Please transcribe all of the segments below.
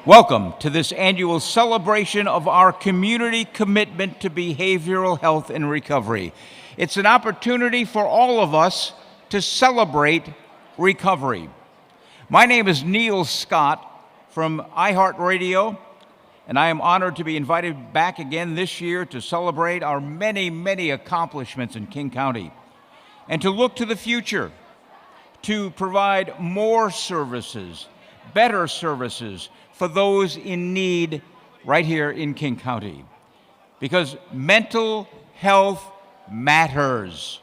Welcome to this annual celebration of our community commitment to behavioral health and recovery. It's an opportunity for all of us to celebrate recovery. My name is Neil Scott from iHeartRadio, and I am honored to be invited back again this year to celebrate our many, many accomplishments in King County and to look to the future to provide more services, better services for those in need right here in King County. Because mental health matters.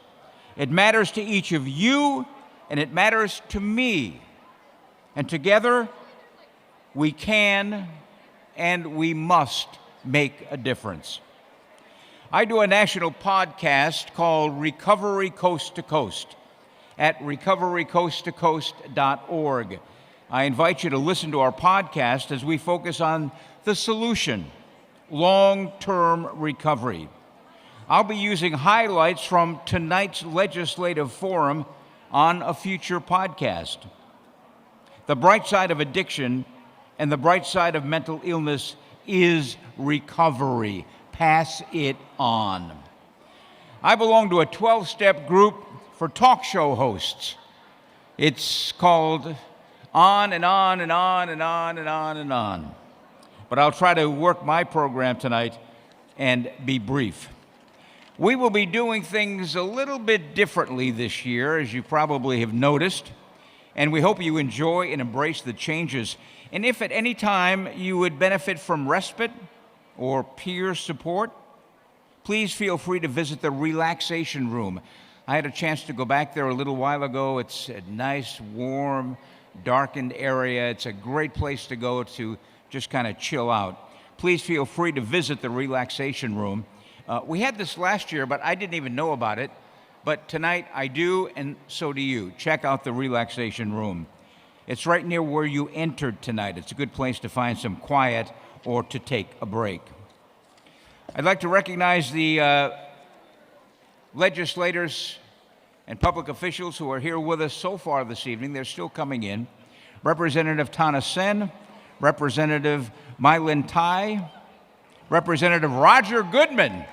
It matters to each of you, and it matters to me. And together, we can and we must make a difference. I do a national podcast called Recovery Coast to Coast at recoverycoasttocoast.org. I invite you to listen to our podcast as we focus on the solution, long-term recovery. I'll be using highlights from tonight's legislative forum on a future podcast. The bright side of addiction and the bright side of mental illness is recovery. Pass it on. I belong to a 12-step group for talk show hosts. It's called On and On and On and On and On and On. But I'll try to work my program tonight and be brief. We will be doing things a little bit differently this year, as you probably have noticed, and we hope you enjoy and embrace the changes. And if at any time you would benefit from respite or peer support, please feel free to visit the relaxation room. I had a chance to go back there a little while ago. It's a nice, warm, darkened area. It's a great place to go to just kind of chill out. Please feel free to visit the relaxation room. We had this last year, but I didn't even know about it. But tonight I do, and so do you. Check out the relaxation room. It's right near where you entered tonight. It's a good place to find some quiet or to take a break. I'd like to recognize the legislators and public officials who are here with us so far this evening. They're still coming in. Representative Tana Sen, Representative Mylin Tai, Representative Roger Goodman.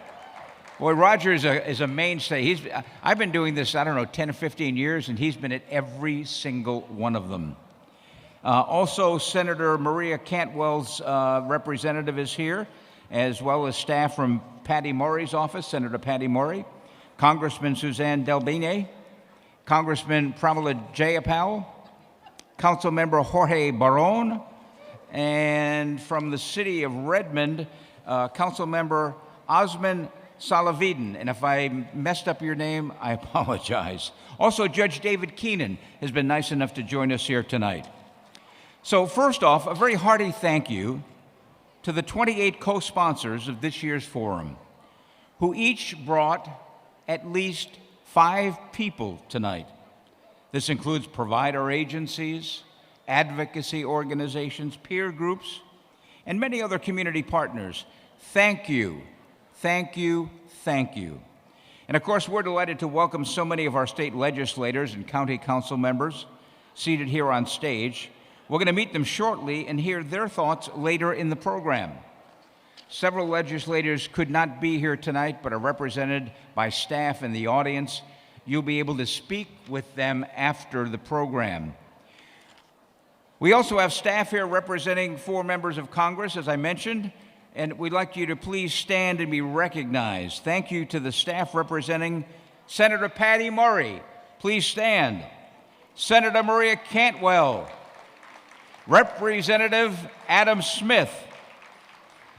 Boy, Roger is a mainstay. I've been doing this, 10 or 15 years, and he's been at every single one of them. Also, Senator Maria Cantwell's representative is here, as well as staff from Patty Murray's office, Senator Patty Murray, Congressman Suzanne DelBene, Congressman Pramila Jayapal, Councilmember Jorge Barron, and from the city of Redmond, Councilmember Osman Salaviden. And if I messed up your name, I apologize. Also, Judge David Keenan has been nice enough to join us here tonight. So first off, a very hearty thank you to the 28 co-sponsors of this year's forum, who each brought at least 5 people tonight. This includes provider agencies, advocacy organizations, peer groups, and many other community partners. Thank you, thank you, thank you. And of course, we're delighted to welcome so many of our state legislators and county council members seated here on stage. We're going to meet them shortly and hear their thoughts later in the program. Several legislators could not be here tonight, but are represented by staff in the audience. You'll be able to speak with them after the program. We also have staff here representing 4 members of Congress, as I mentioned, and we'd like you to please stand and be recognized. Thank you to the staff representing Senator Patty Murray. Please stand. Senator Maria Cantwell, Representative Adam Smith,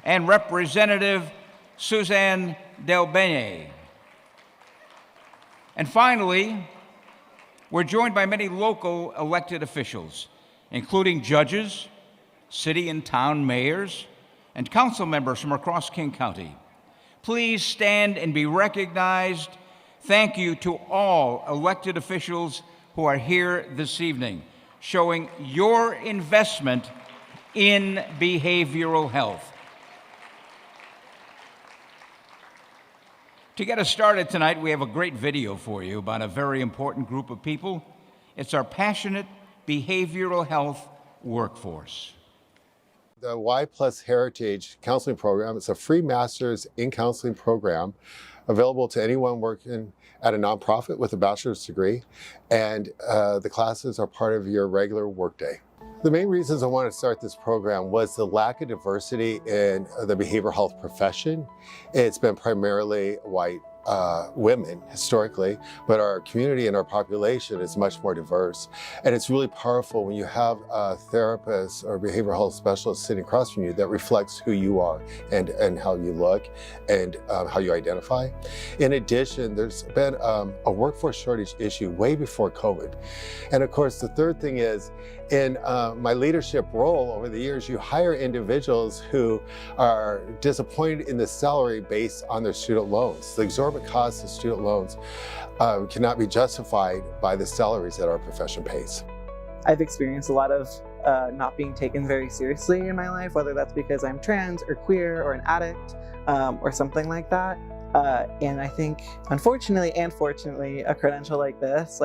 and Representative Suzanne DelBene. And finally, we're joined by many local elected officials, including judges, city and town mayors, and council members from across King County. Please stand and be recognized. Thank you to all elected officials who are here this evening, showing your investment in behavioral health. To get us started tonight, we have a great video for you about a very important group of people. It's our passionate behavioral health workforce. The Y Plus Heritage Counseling Program is a free master's in counseling program available to anyone working at a nonprofit with a bachelor's degree, and the classes are part of your regular workday. The main reasons I wanted to start this program was the lack of diversity in the behavioral health profession. It's been primarily white women historically, but our community and our population is much more diverse. And it's really powerful when you have a therapist or behavioral health specialist sitting across from you that reflects who you are and how you look and how you identify. In addition, there's been a workforce shortage issue way before COVID. And of course, the third thing is, in my leadership role over the years, you hire individuals who are disappointed in the salary based on their student loans. The exorbitant costs of student loans cannot be justified by the salaries that our profession pays. I've experienced a lot of not being taken very seriously in my life, whether that's because I'm trans or queer or an addict or something like that. And I think, unfortunately and fortunately, a credential like this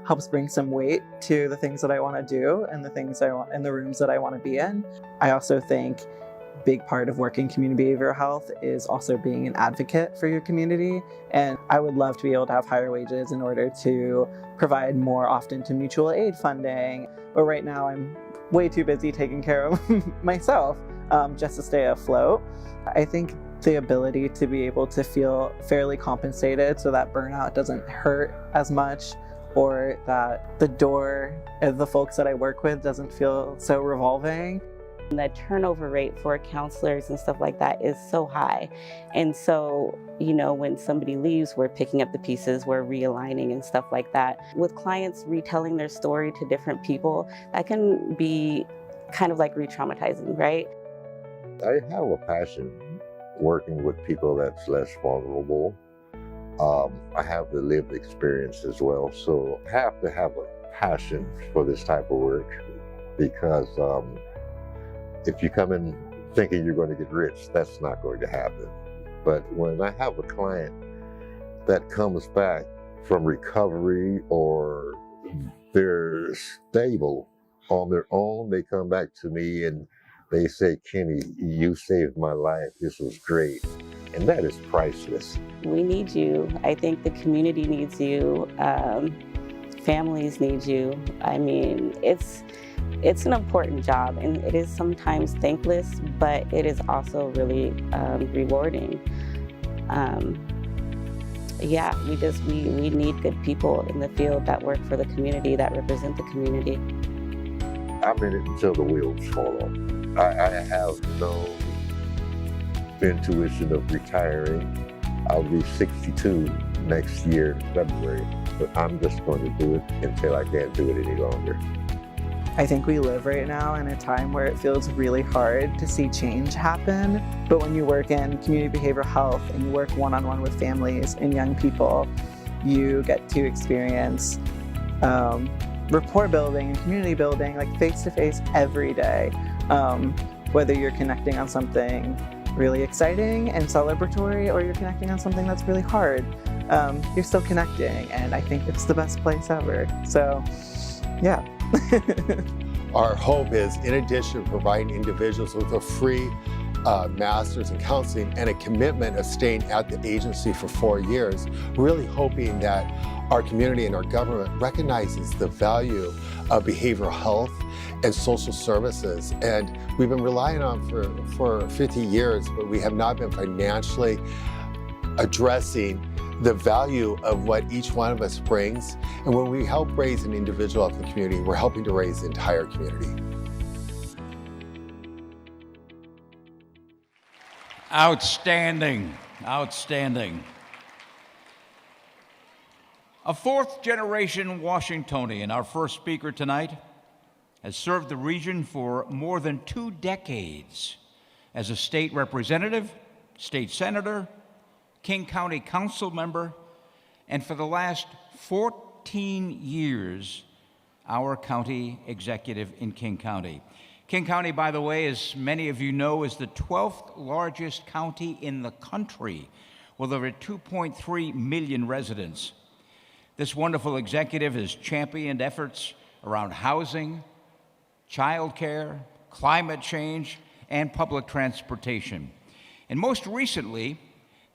helps bring some weight to the things that I want to do and the things I want in the rooms that I want to be in. I also think a big part of working community behavioral health is also being an advocate for your community. And I would love to be able to have higher wages in order to provide more often to mutual aid funding. But right now I'm way too busy taking care of myself just to stay afloat. I think the ability to be able to feel fairly compensated so that burnout doesn't hurt as much, or that the door of the folks that I work with doesn't feel so revolving. The turnover rate for counselors and stuff like that is so high. And so, when somebody leaves, we're picking up the pieces, we're realigning and stuff like that. With clients retelling their story to different people, that can be kind of like re-traumatizing, right? I have a passion working with people that's less vulnerable. I have the lived experience as well, so I have to have a passion for this type of work, because if you come in thinking you're going to get rich, that's not going to happen. But when I have a client that comes back from recovery or they're stable on their own, they come back to me and they say, "Kenny, you saved my life. This was great." And that is priceless. We need you. I think the community needs you. Families need you. I mean, it's an important job, and it is sometimes thankless, but it is also really rewarding. We need good people in the field that work for the community, that represent the community. I'm in it until the wheels fall off. I have no intuition of retiring. I'll be 62 next year, February, but I'm just going to do it until I can't do it any longer. I think we live right now in a time where it feels really hard to see change happen. But when you work in community behavioral health and you work one-on-one with families and young people, you get to experience rapport building and community building, face-to-face every day. Whether you're connecting on something really exciting and celebratory, or you're connecting on something that's really hard, you're still connecting, and I think it's the best place ever. So, yeah. Our hope is, in addition to providing individuals with a free master's in counseling and a commitment of staying at the agency for 4 years, really hoping that our community and our government recognizes the value of behavioral health and social services. And we've been relying on for 50 years, but we have not been financially addressing the value of what each one of us brings. And when we help raise an individual up in the community, we're helping to raise the entire community. Outstanding, outstanding. A fourth-generation Washingtonian, our first speaker tonight, has served the region for more than 2 decades as a state representative, state senator, King County Council member, and for the last 14 years, our county executive in King County. King County, by the way, as many of you know, is the 12th largest county in the country, with over 2.3 million residents. This wonderful executive has championed efforts around housing, childcare, climate change, and public transportation. And most recently,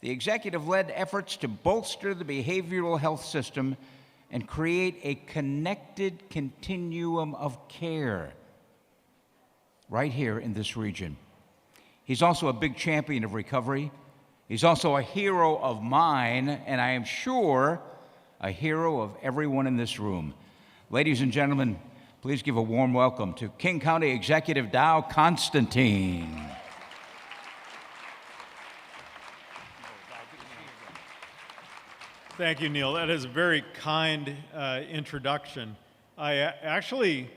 the executive led efforts to bolster the behavioral health system and create a connected continuum of care right here in this region. He's also a big champion of recovery. He's also a hero of mine, and I am sure a hero of everyone in this room. Ladies and gentlemen, please give a warm welcome to King County Executive Dow Constantine. Thank you, Neil. That is a very kind introduction. I actually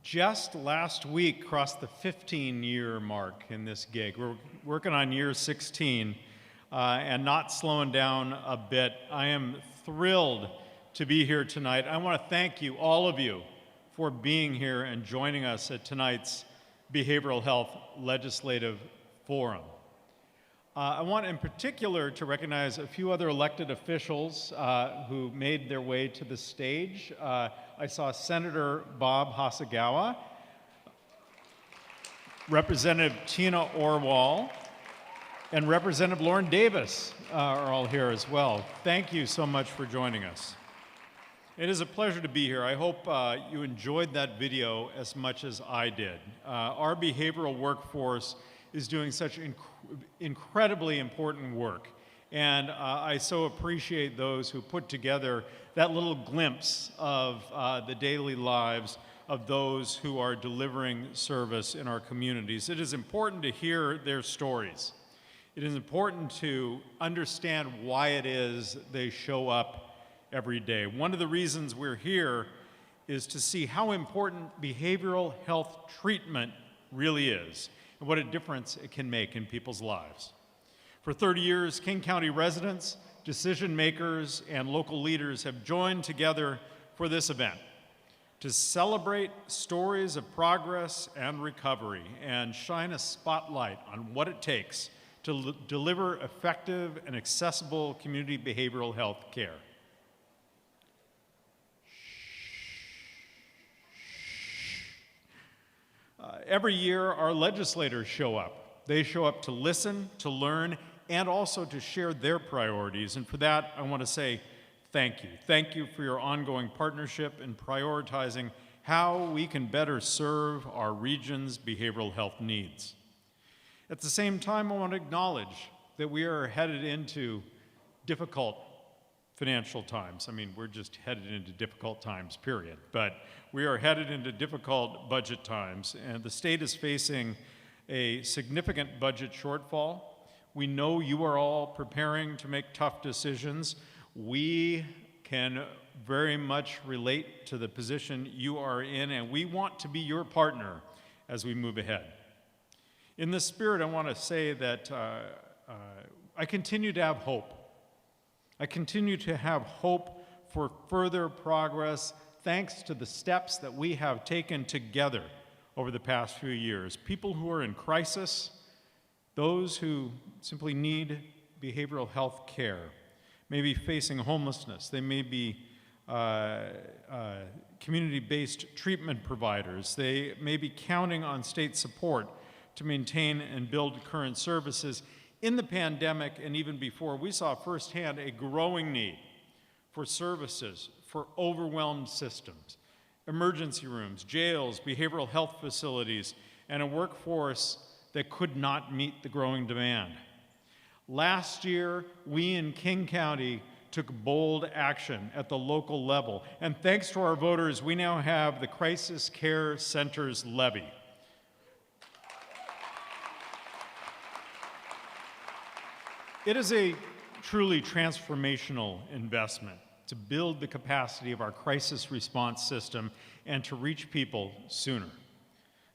just last week crossed the 15-year mark in this gig. We're working on year 16 and not slowing down a bit. I am thrilled to be here tonight. I want to thank you, all of you, for being here and joining us at tonight's Behavioral Health Legislative Forum. I want in particular to recognize a few other elected officials who made their way to the stage. I saw Senator Bob Hasagawa, Representative Tina Orwall, and Representative Lauren Davis are all here as well. Thank you so much for joining us. It is a pleasure to be here. I hope you enjoyed that video as much as I did. Our behavioral workforce is doing such incredibly important work. And I so appreciate those who put together that little glimpse of the daily lives of those who are delivering service in our communities. It is important to hear their stories. It is important to understand why it is they show up every day. One of the reasons we're here is to see how important behavioral health treatment really is and what a difference it can make in people's lives. For 30 years, King County residents, decision makers, and local leaders have joined together for this event to celebrate stories of progress and recovery and shine a spotlight on what it takes to deliver effective and accessible community behavioral health care. Every year, our legislators show up. They show up to listen, to learn, and also to share their priorities. And for that, I want to say thank you. Thank you for your ongoing partnership in prioritizing how we can better serve our region's behavioral health needs. At the same time, I want to acknowledge that we are headed into difficult financial times. I mean, we're just headed into difficult times, period. But we are headed into difficult budget times, and the state is facing a significant budget shortfall. We know you are all preparing to make tough decisions. We can very much relate to the position you are in, and we want to be your partner as we move ahead. In this spirit, I want to say that I continue to have hope. I continue to have hope for further progress thanks to the steps that we have taken together over the past few years. People who are in crisis, those who simply need behavioral health care, may be facing homelessness, they may be community-based treatment providers, they may be counting on state support to maintain and build current services. In the pandemic and even before, we saw firsthand a growing need for services, for overwhelmed systems, emergency rooms, jails, behavioral health facilities, and a workforce that could not meet the growing demand. Last year, we in King County took bold action at the local level, and thanks to our voters, we now have the Crisis Care Centers levy. It is a truly transformational investment to build the capacity of our crisis response system and to reach people sooner.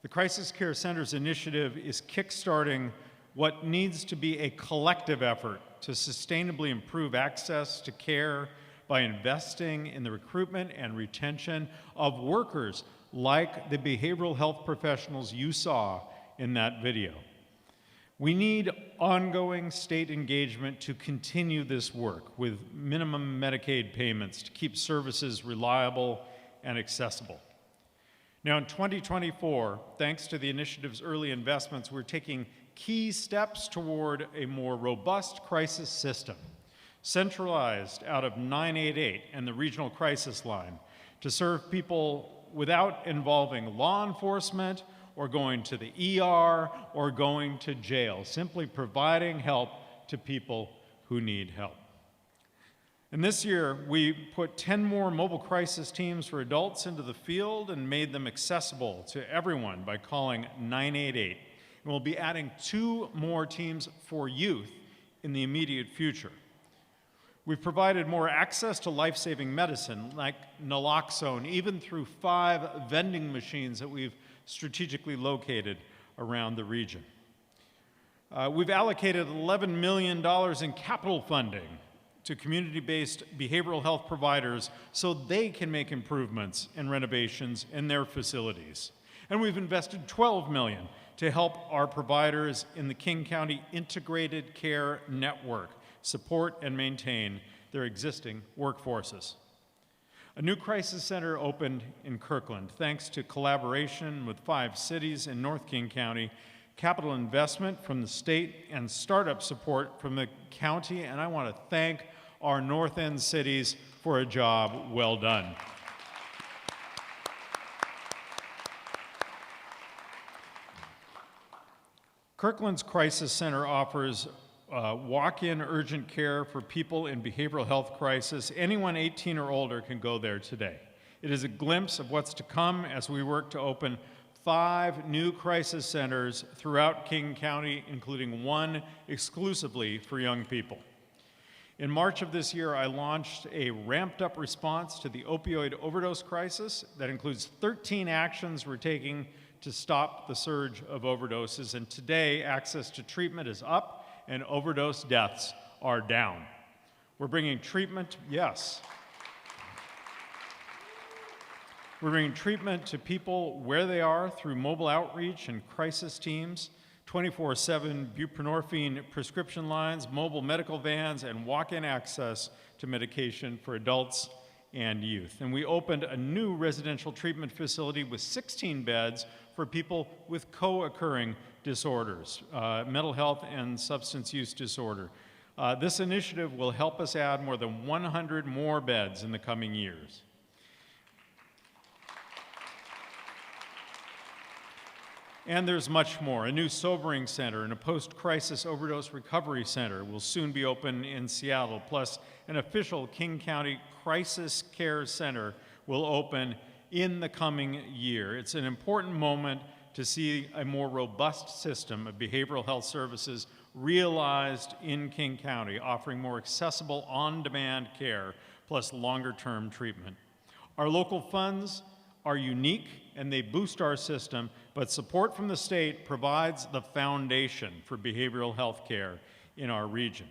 The Crisis Care Centers initiative is kickstarting what needs to be a collective effort to sustainably improve access to care by investing in the recruitment and retention of workers like the behavioral health professionals you saw in that video. We need ongoing state engagement to continue this work with minimum Medicaid payments to keep services reliable and accessible. Now, in 2024, thanks to the initiative's early investments, we're taking key steps toward a more robust crisis system, centralized out of 988 and the Regional Crisis Line, to serve people without involving law enforcement or going to the ER or going to jail, simply providing help to people who need help. And this year, we put 10 more mobile crisis teams for adults into the field and made them accessible to everyone by calling 988. And we'll be adding 2 more teams for youth in the immediate future. We've provided more access to life-saving medicine like naloxone, even through 5 vending machines that we've strategically located around the region. We've allocated $11 million in capital funding to community-based behavioral health providers so they can make improvements and renovations in their facilities. And we've invested $12 million to help our providers in the King County Integrated Care Network support and maintain their existing workforces. A new crisis center opened in Kirkland thanks to collaboration with 5 cities in North King County, capital investment from the state, and startup support from the county, and I want to thank our North End cities for a job well done. Kirkland's Crisis Center offers walk-in urgent care for people in behavioral health crisis. Anyone 18 or older can go there today. It is a glimpse of what's to come as we work to open 5 new crisis centers throughout King County, including 1 exclusively for young people. In March of this year, I launched a ramped-up response to the opioid overdose crisis that includes 13 actions we're taking to stop the surge of overdoses, and today, access to treatment is up and overdose deaths are down. We're bringing treatment, yes. We're bringing treatment to people where they are through mobile outreach and crisis teams, 24/7 buprenorphine prescription lines, mobile medical vans, and walk-in access to medication for adults and youth. And we opened a new residential treatment facility with 16 beds for people with co-occurring disorders, mental health and substance use disorder. This initiative will help us add more than 100 more beds in the coming years. And there's much more. A new sobering center and a post-crisis overdose recovery center will soon be open in Seattle, plus an official King County Crisis Care Center will open in the coming year. It's an important moment to see a more robust system of behavioral health services realized in King County, offering more accessible on-demand care plus longer-term treatment. Our local funds are unique and they boost our system, but support from the state provides the foundation for behavioral health care in our region.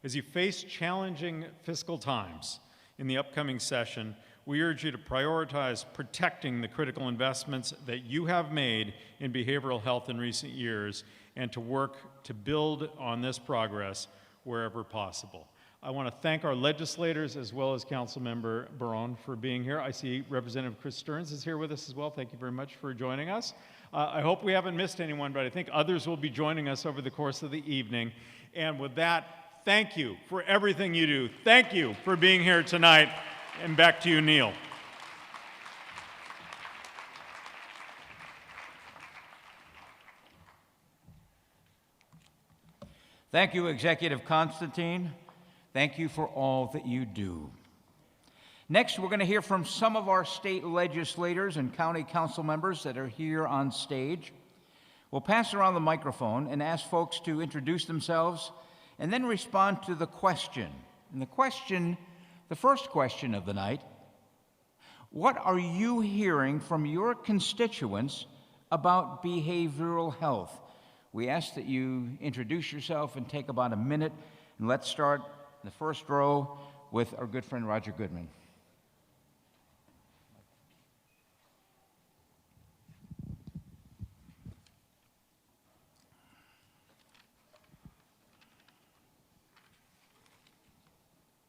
As you face challenging fiscal times in the upcoming session, we urge you to prioritize protecting the critical investments that you have made in behavioral health in recent years and to work to build on this progress wherever possible. I want to thank our legislators as well as Councilmember Barone for being here. I see Representative Chris Stearns is here with us as well. Thank you very much for joining us. I hope we haven't missed anyone, but I think others will be joining us over the course of the evening. And with that, thank you for everything you do. Thank you for being here tonight. And back to you, Neil. Thank you, Executive Constantine. Thank you for all that you do. Next, we're going to hear from some of our state legislators and county council members that are here on stage. We'll pass around the microphone and ask folks to introduce themselves and then respond to the question. And the first question of the night, what are you hearing from your constituents about behavioral health? We ask that you introduce yourself and take about a minute, and let's start in the first row with our good friend Roger Goodman.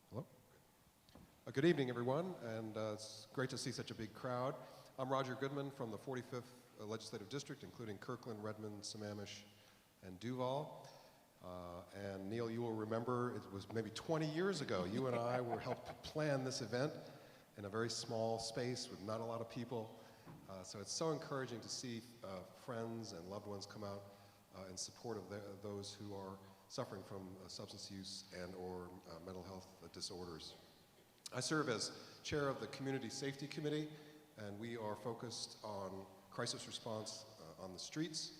Hello. Good evening, everyone, and it's great to see such a big crowd. I'm Roger Goodman from the 45th Legislative District, including Kirkland, Redmond, Sammamish, and Duval. And Neil, you will remember it was maybe 20 years ago, you and I helped plan this event in a very small space with not a lot of people. So it's so encouraging to see friends and loved ones come out in support of those who are suffering from substance use and or mental health disorders. I serve as chair of the Community Safety Committee, and we are focused on crisis response on the streets.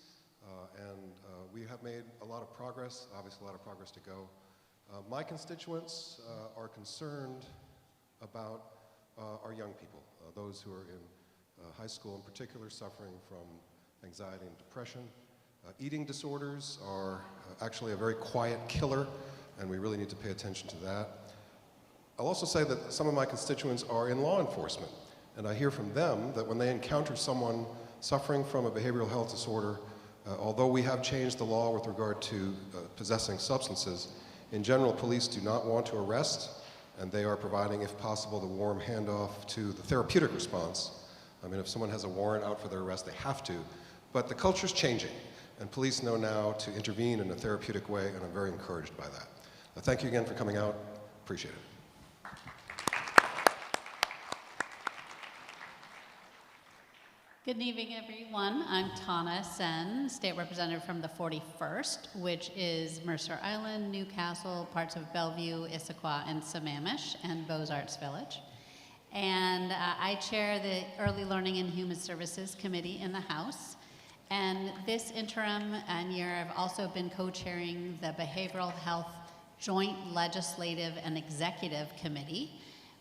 We have made a lot of progress, obviously a lot of progress to go. My constituents are concerned about our young people, those who are in high school in particular, suffering from anxiety and depression. Eating disorders are actually a very quiet killer, and we really need to pay attention to that. I'll also say that some of my constituents are in law enforcement, and I hear from them that when they encounter someone suffering from a behavioral health disorder, although we have changed the law with regard to possessing substances, in general, police do not want to arrest, and they are providing, if possible, the warm handoff to the therapeutic response. I mean, if someone has a warrant out for their arrest, they have to. But the culture's changing, and police know now to intervene in a therapeutic way, and I'm very encouraged by that. Thank you again for coming out. Appreciate it. Good evening, everyone. I'm Tana Sen, State Representative from the 41st, which is Mercer Island, Newcastle, parts of Bellevue, Issaquah, and Sammamish, and Beaux-Arts Village. And I chair the Early Learning and Human Services Committee in the House. And this interim year, I've also been co-chairing the Behavioral Health Joint Legislative and Executive Committee,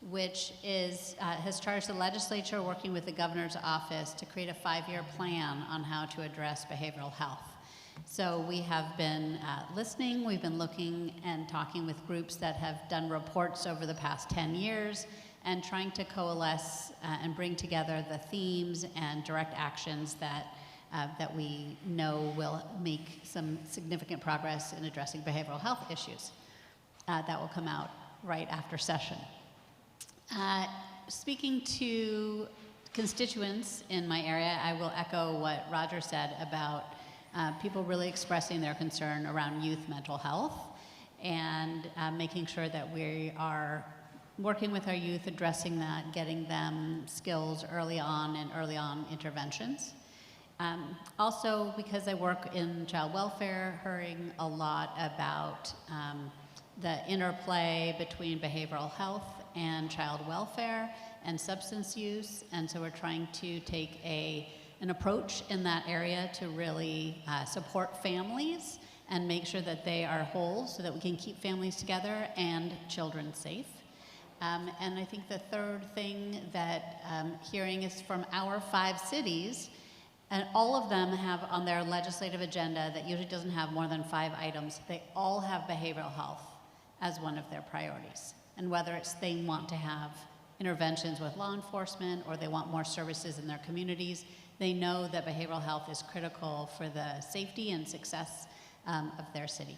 which has charged the legislature working with the governor's office to create a 5-year plan on how to address behavioral health. So we have been listening, we've been looking and talking with groups that have done reports over the past 10 years and trying to coalesce and bring together the themes and direct actions that we know will make some significant progress in addressing behavioral health issues. That will come out right after session. Speaking to constituents in my area, I will echo what Roger said about people really expressing their concern around youth mental health and making sure that we are working with our youth, addressing that, getting them skills early on and early on interventions. Also, because I work in child welfare, hearing a lot about the interplay between behavioral health and child welfare and substance use, and so we're trying to take an approach in that area to really support families and make sure that they are whole so that we can keep families together and children safe. And I think the third thing that hearing is from our 5 cities, and all of them have on their legislative agenda that usually doesn't have more than 5 items, they all have behavioral health as one of their priorities. And whether it's they want to have interventions with law enforcement or they want more services in their communities, they know that behavioral health is critical for the safety and success of their city.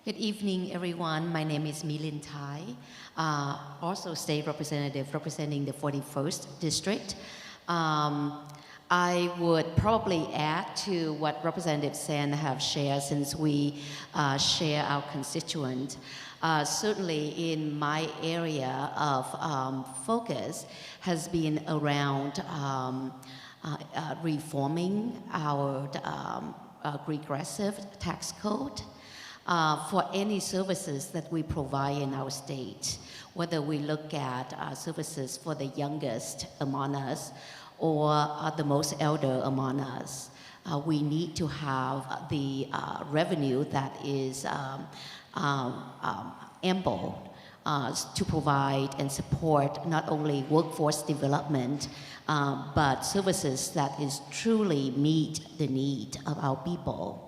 Good evening, everyone. My name is My-Linh Thai, also state representative representing the 41st District. I would probably add to what Representative Sen have shared since we share our constituent. Certainly in my area of focus has been around reforming our regressive tax code. For any services that we provide in our state, whether we look at services for the youngest among us or the most elder among us, we need to have the revenue that is ample to provide and support not only workforce development, but services that is truly meet the need of our people.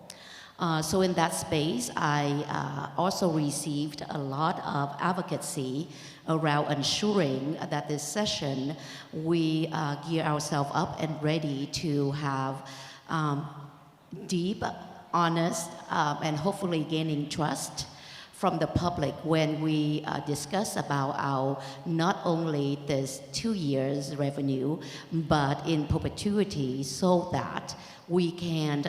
So in that space, I also received a lot of advocacy around ensuring that this session we gear ourselves up and ready to have deep, honest, and hopefully gaining trust from the public when we discuss about our not only this 2 years revenue, but in perpetuity, so that we can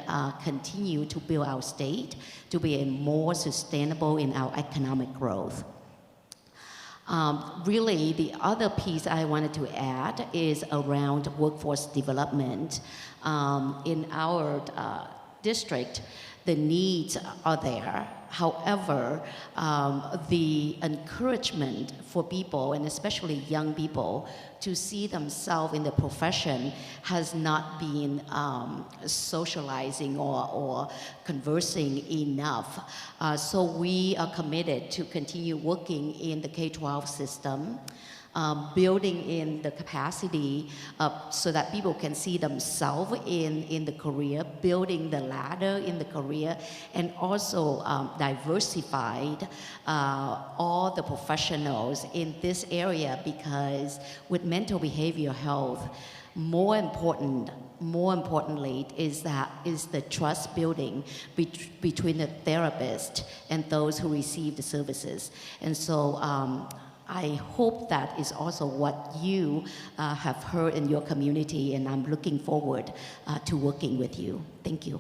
continue to build our state to be more sustainable in our economic growth. Really, the other piece I wanted to add is around workforce development. In our district, the needs are there. However, the encouragement for people, and especially young people, to see themselves in the profession has not been socializing or conversing enough. So we are committed to continue working in the K-12 system, building in the capacity so that people can see themselves in the career, building the ladder in the career, and also diversified all the professionals in this area, because with mental behavioral health, more importantly is the trust building between the therapist and those who receive the services. And so I hope that is also what you have heard in your community, and I'm looking forward to working with you. Thank you.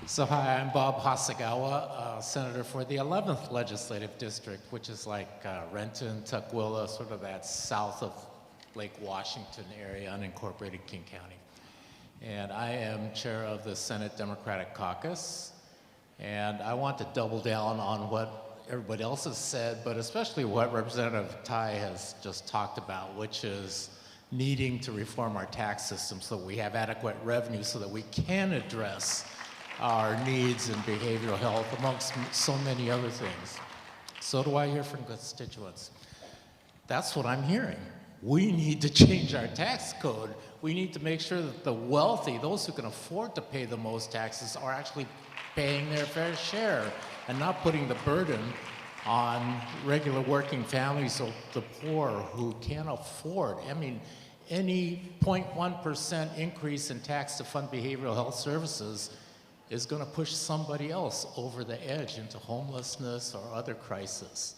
So hi, I'm Bob Hasagawa, Senator for the 11th Legislative District, which is like Renton, Tukwila, sort of that south of Lake Washington area, unincorporated King County. And I am chair of the Senate Democratic Caucus. And I want to double down on what everybody else has said, but especially what Representative Tai has just talked about, which is needing to reform our tax system so that we have adequate revenue so that we can address our needs in behavioral health, amongst so many other things. So do I hear from constituents. That's what I'm hearing. We need to change our tax code. We need to make sure that the wealthy, those who can afford to pay the most taxes, are actually paying their fair share and not putting the burden on regular working families or the poor who can't afford. I mean, any 0.1% increase in tax to fund behavioral health services is going to push somebody else over the edge into homelessness or other crises.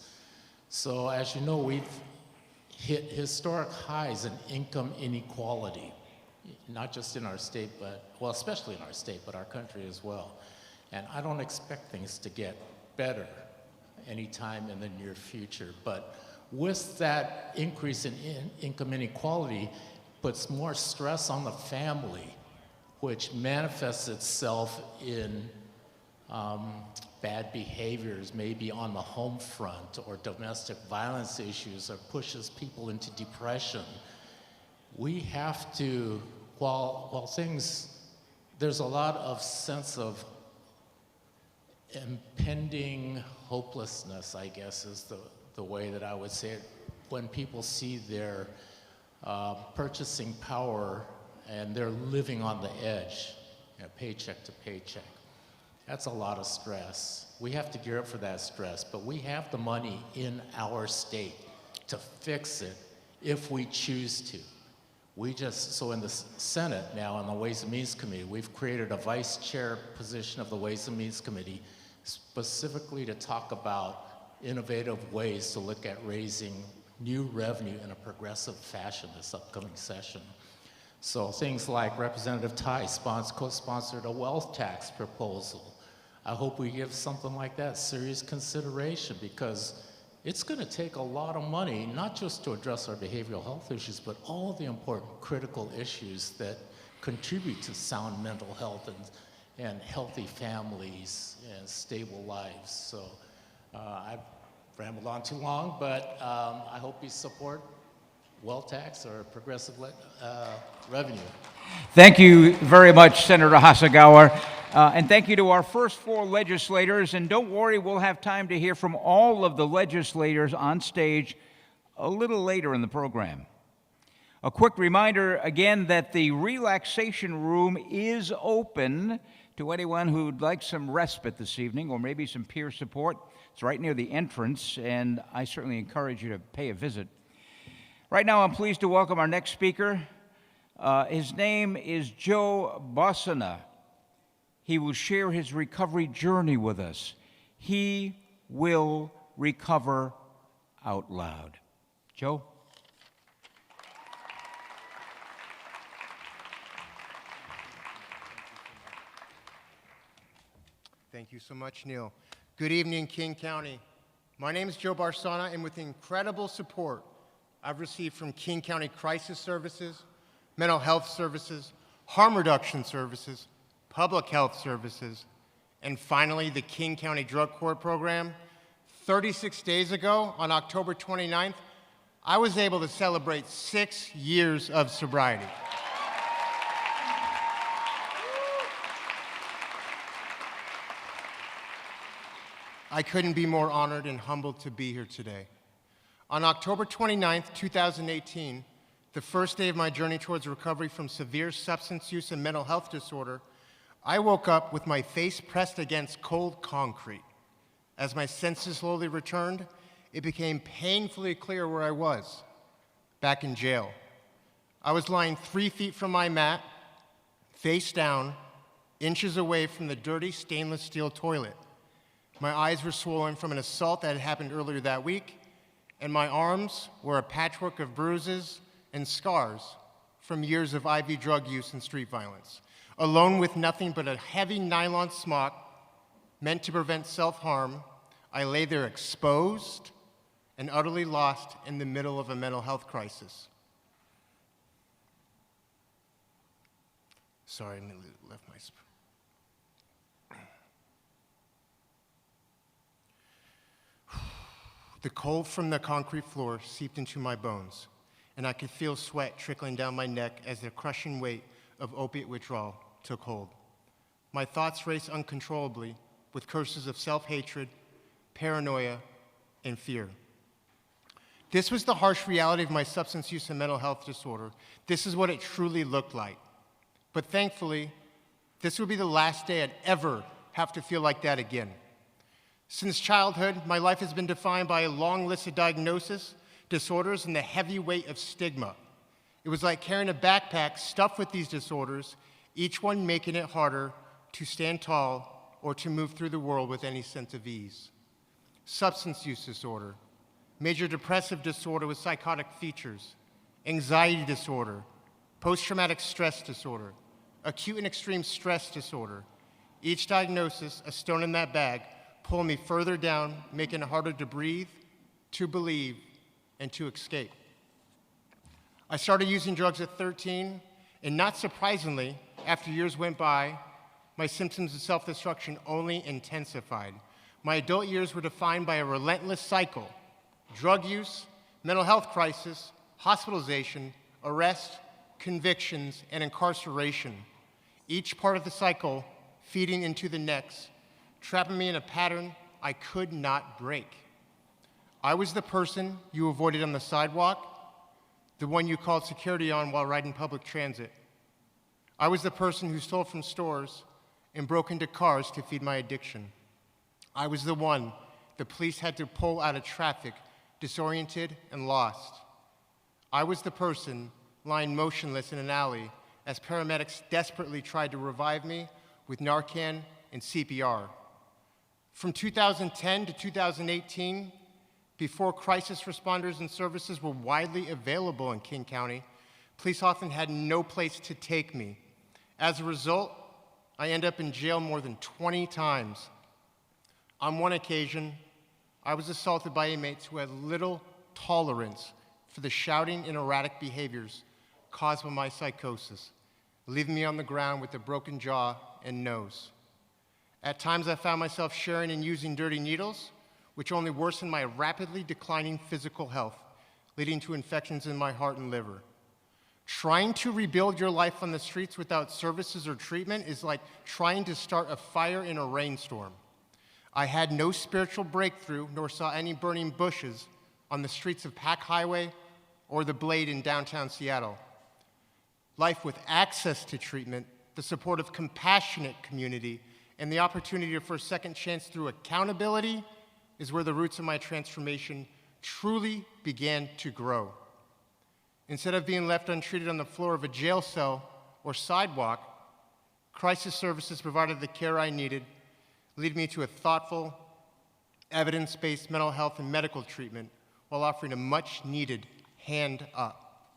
So as you know, we've hit historic highs in income inequality, not just in our state, but, well, especially in our state, but our country as well. And I don't expect things to get better anytime in the near future. But with that increase in income inequality, puts more stress on the family, which manifests itself in bad behaviors, maybe on the home front, or domestic violence issues, or pushes people into depression. We have to, while things, there's a lot of sense of impending hopelessness, I guess, is the way that I would say it, when people see their purchasing power and they're living on the edge, paycheck to paycheck. That's a lot of stress. We have to gear up for that stress, but we have the money in our state to fix it if we choose to. So in the Senate now, in the Ways and Means Committee, we've created a vice chair position of the Ways and Means Committee specifically to talk about innovative ways to look at raising new revenue in a progressive fashion this upcoming session. So things like Representative Tai co-sponsored a wealth tax proposal. I hope we give something like that serious consideration, because it's going to take a lot of money, not just to address our behavioral health issues, but all the important critical issues that contribute to sound mental health and healthy families and stable lives. So I've rambled on too long, but I hope you support wealth tax or progressive revenue. Thank you very much, Senator Hasagawa. And thank you to our first four legislators. And don't worry, we'll have time to hear from all of the legislators on stage a little later in the program. A quick reminder again that the relaxation room is open to anyone who'd like some respite this evening, or maybe some peer support. It's right near the entrance, and I certainly encourage you to pay a visit. Right now, I'm pleased to welcome our next speaker. His name is Joe Bossana. He will share his recovery journey with us. He will recover out loud. Joe? Thank you so much, Neil. Good evening, King County. My name is Joe Barsana, and with the incredible support I've received from King County Crisis Services, Mental Health Services, Harm Reduction Services, Public Health Services, and finally the King County Drug Court Program, 36 days ago, on October 29th, I was able to celebrate 6 years of sobriety. I couldn't be more honored and humbled to be here today. On October 29th, 2018, the first day of my journey towards recovery from severe substance use and mental health disorder, I woke up with my face pressed against cold concrete. As my senses slowly returned, it became painfully clear where I was, back in jail. I was lying 3 feet from my mat, face down, inches away from the dirty stainless steel toilet. My eyes were swollen from an assault that had happened earlier that week, and my arms were a patchwork of bruises and scars from years of IV drug use and street violence. Alone with nothing but a heavy nylon smock meant to prevent self-harm, I lay there exposed and utterly lost in the middle of a mental health crisis. Sorry, I left my... The cold from the concrete floor seeped into my bones, and I could feel sweat trickling down my neck as the crushing weight of opiate withdrawal took hold. My thoughts raced uncontrollably with curses of self-hatred, paranoia, and fear. This was the harsh reality of my substance use and mental health disorder. This is what it truly looked like. But thankfully, this would be the last day I'd ever have to feel like that again. Since childhood, my life has been defined by a long list of diagnoses, disorders, and the heavy weight of stigma. It was like carrying a backpack stuffed with these disorders, each one making it harder to stand tall or to move through the world with any sense of ease. Substance use disorder, major depressive disorder with psychotic features, anxiety disorder, post-traumatic stress disorder, acute and extreme stress disorder. Each diagnosis, a stone in that bag, pull me further down, making it harder to breathe, to believe, and to escape. I started using drugs at 13, and not surprisingly, after years went by, my symptoms of self-destruction only intensified. My adult years were defined by a relentless cycle: drug use, mental health crisis, hospitalization, arrest, convictions, and incarceration. Each part of the cycle feeding into the next, trapping me in a pattern I could not break. I was the person you avoided on the sidewalk, the one you called security on while riding public transit. I was the person who stole from stores and broke into cars to feed my addiction. I was the one the police had to pull out of traffic, disoriented and lost. I was the person lying motionless in an alley as paramedics desperately tried to revive me with Narcan and CPR. From 2010 to 2018, before crisis responders and services were widely available in King County, police often had no place to take me. As a result, I ended up in jail more than 20 times. On one occasion, I was assaulted by inmates who had little tolerance for the shouting and erratic behaviors caused by my psychosis, leaving me on the ground with a broken jaw and nose. At times, I found myself sharing and using dirty needles, which only worsened my rapidly declining physical health, leading to infections in my heart and liver. Trying to rebuild your life on the streets without services or treatment is like trying to start a fire in a rainstorm. I had no spiritual breakthrough, nor saw any burning bushes on the streets of Pack Highway or the Blade in downtown Seattle. Life with access to treatment, the support of compassionate community, and the opportunity for a second chance through accountability is where the roots of my transformation truly began to grow. Instead of being left untreated on the floor of a jail cell or sidewalk, crisis services provided the care I needed, leading me to a thoughtful, evidence-based mental health and medical treatment while offering a much-needed hand up.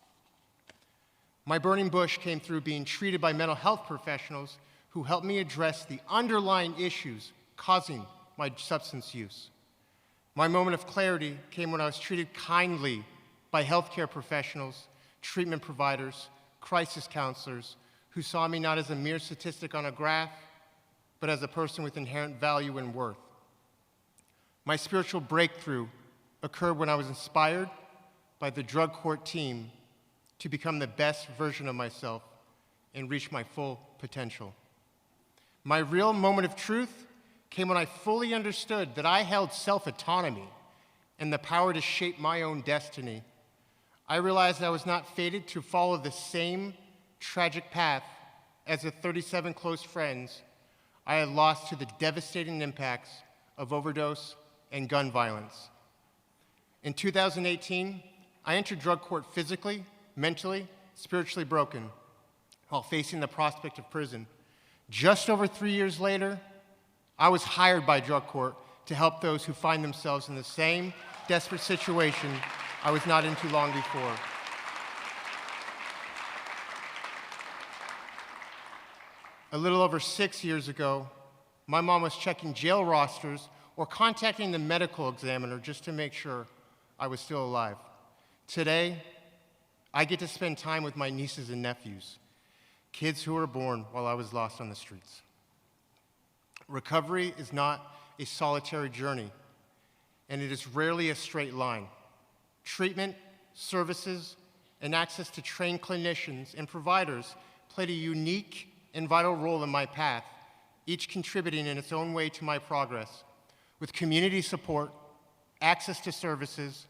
My burning bush came through being treated by mental health professionals who helped me address the underlying issues causing my substance use. My moment of clarity came when I was treated kindly by healthcare professionals, treatment providers, crisis counselors, who saw me not as a mere statistic on a graph, but as a person with inherent value and worth. My spiritual breakthrough occurred when I was inspired by the drug court team to become the best version of myself and reach my full potential. My real moment of truth came when I fully understood that I held self-autonomy and the power to shape my own destiny. I realized I was not fated to follow the same tragic path as the 37 close friends I had lost to the devastating impacts of overdose and gun violence. In 2018, I entered drug court physically, mentally, spiritually broken, while facing the prospect of prison. Just over 3 years later, I was hired by drug court to help those who find themselves in the same desperate situation I was not in too long before. A little over 6 years ago, my mom was checking jail rosters or contacting the medical examiner just to make sure I was still alive. Today, I get to spend time with my nieces and nephews, kids who were born while I was lost on the streets. Recovery is not a solitary journey, and it is rarely a straight line. Treatment, services, and access to trained clinicians and providers played a unique and vital role in my path, each contributing in its own way to my progress. With community support, access to services,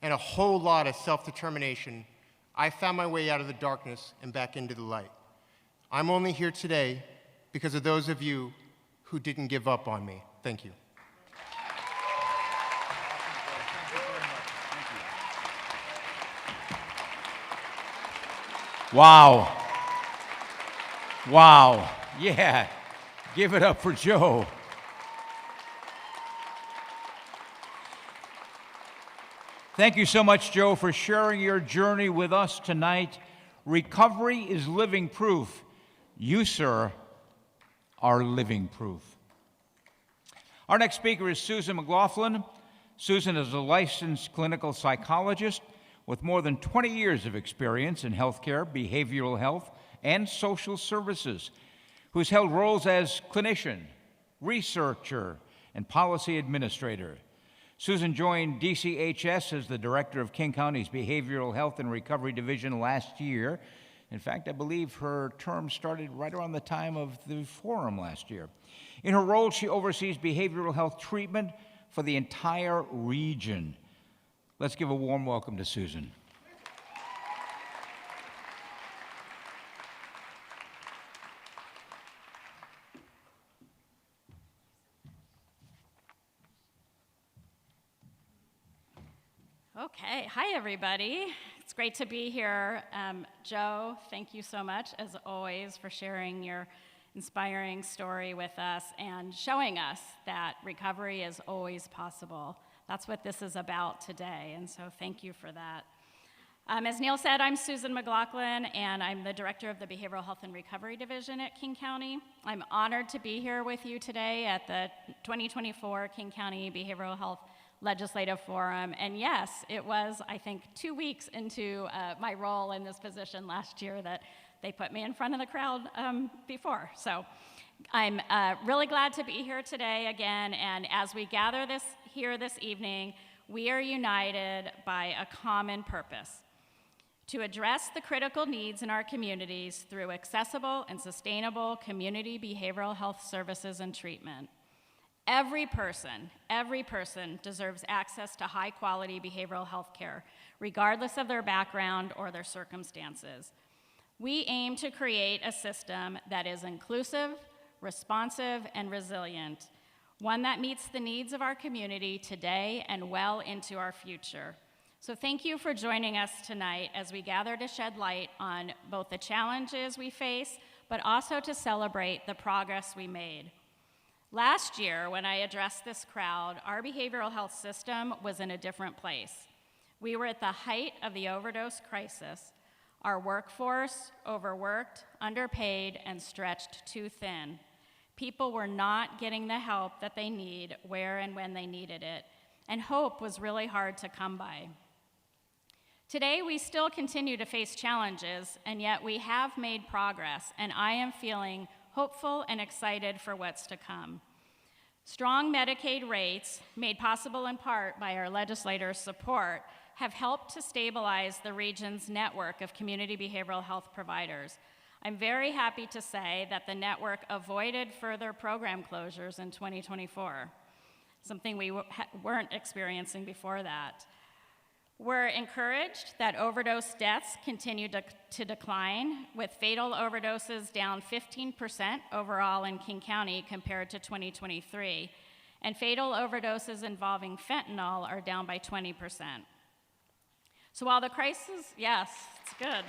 and a whole lot of self-determination, I found my way out of the darkness and back into the light. I'm only here today because of those of you who didn't give up on me. Thank you. Wow. Wow. Yeah. Give it up for Joe. Thank you so much, Joe, for sharing your journey with us tonight. Recovery is living proof. You, sir, are living proof. Our next speaker is Susan McLaughlin. Susan is a licensed clinical psychologist with more than 20 years of experience in healthcare, behavioral health, and social services, who's held roles as clinician, researcher, and policy administrator. Susan joined DCHS as the director of King County's Behavioral Health and Recovery Division last year. In fact, I believe her term started right around the time of the forum last year. In her role, she oversees behavioral health treatment for the entire region. Let's give a warm welcome to Susan. Okay, hi everybody. It's great to be here. Joe, thank you so much, as always, for sharing your inspiring story with us and showing us that recovery is always possible. That's what this is about today, and so thank you for that. As Neil said, I'm Susan McLaughlin, and I'm the director of the Behavioral Health and Recovery Division at King County. I'm honored to be here with you today at the 2024 King County Behavioral Health Legislative Forum. And yes, it was, I think, 2 weeks into my role in this position last year that they put me in front of the crowd before. So I'm really glad to be here today again. And as we gather here this evening, we are united by a common purpose: to address the critical needs in our communities through accessible and sustainable community behavioral health services and treatment. Every person deserves access to high-quality behavioral health care, regardless of their background or their circumstances. We aim to create a system that is inclusive, responsive, and resilient, one that meets the needs of our community today and well into our future. So thank you for joining us tonight as we gather to shed light on both the challenges we face, but also to celebrate the progress we made. Last year, when I addressed this crowd, our behavioral health system was in a different place. We were at the height of the overdose crisis. Our workforce, overworked, underpaid, and stretched too thin. People were not getting the help that they need where and when they needed it, and hope was really hard to come by. Today, we still continue to face challenges, and yet we have made progress, and I am feeling hopeful and excited for what's to come. Strong Medicaid rates, made possible in part by our legislators' support, have helped to stabilize the region's network of community behavioral health providers. I'm very happy to say that the network avoided further program closures in 2024, something we weren't experiencing before that. We're encouraged that overdose deaths continue to decline, with fatal overdoses down 15% overall in King County compared to 2023, and fatal overdoses involving fentanyl are down by 20%. So while the crisis, yes, it's good.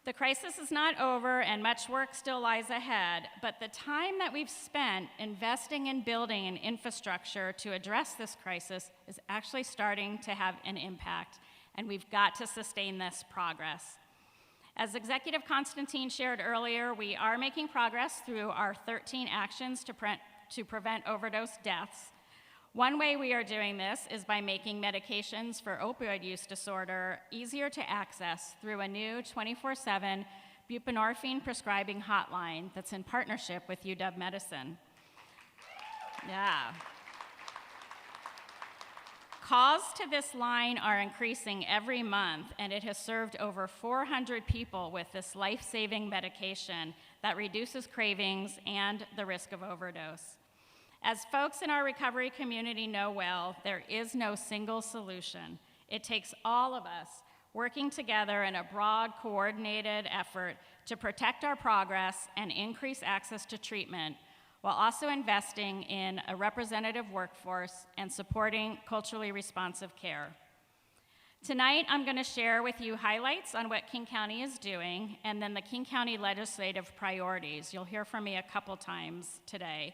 The crisis is not over and much work still lies ahead, but the time that we've spent investing in building an infrastructure to address this crisis is actually starting to have an impact, and we've got to sustain this progress. As Executive Constantine shared earlier, we are making progress through our 13 actions to prevent overdose deaths. One way we are doing this is by making medications for opioid use disorder easier to access through a new 24/7 buprenorphine prescribing hotline that's in partnership with UW-Medicine. Yeah. Calls to this line are increasing every month, and it has served over 400 people with this life-saving medication that reduces cravings and the risk of overdose. As folks in our recovery community know well, there is no single solution. It takes all of us working together in a broad, coordinated effort to protect our progress and increase access to treatment, while also investing in a representative workforce and supporting culturally responsive care. Tonight, I'm going to share with you highlights on what King County is doing, and then the King County legislative priorities. You'll hear from me a couple times today.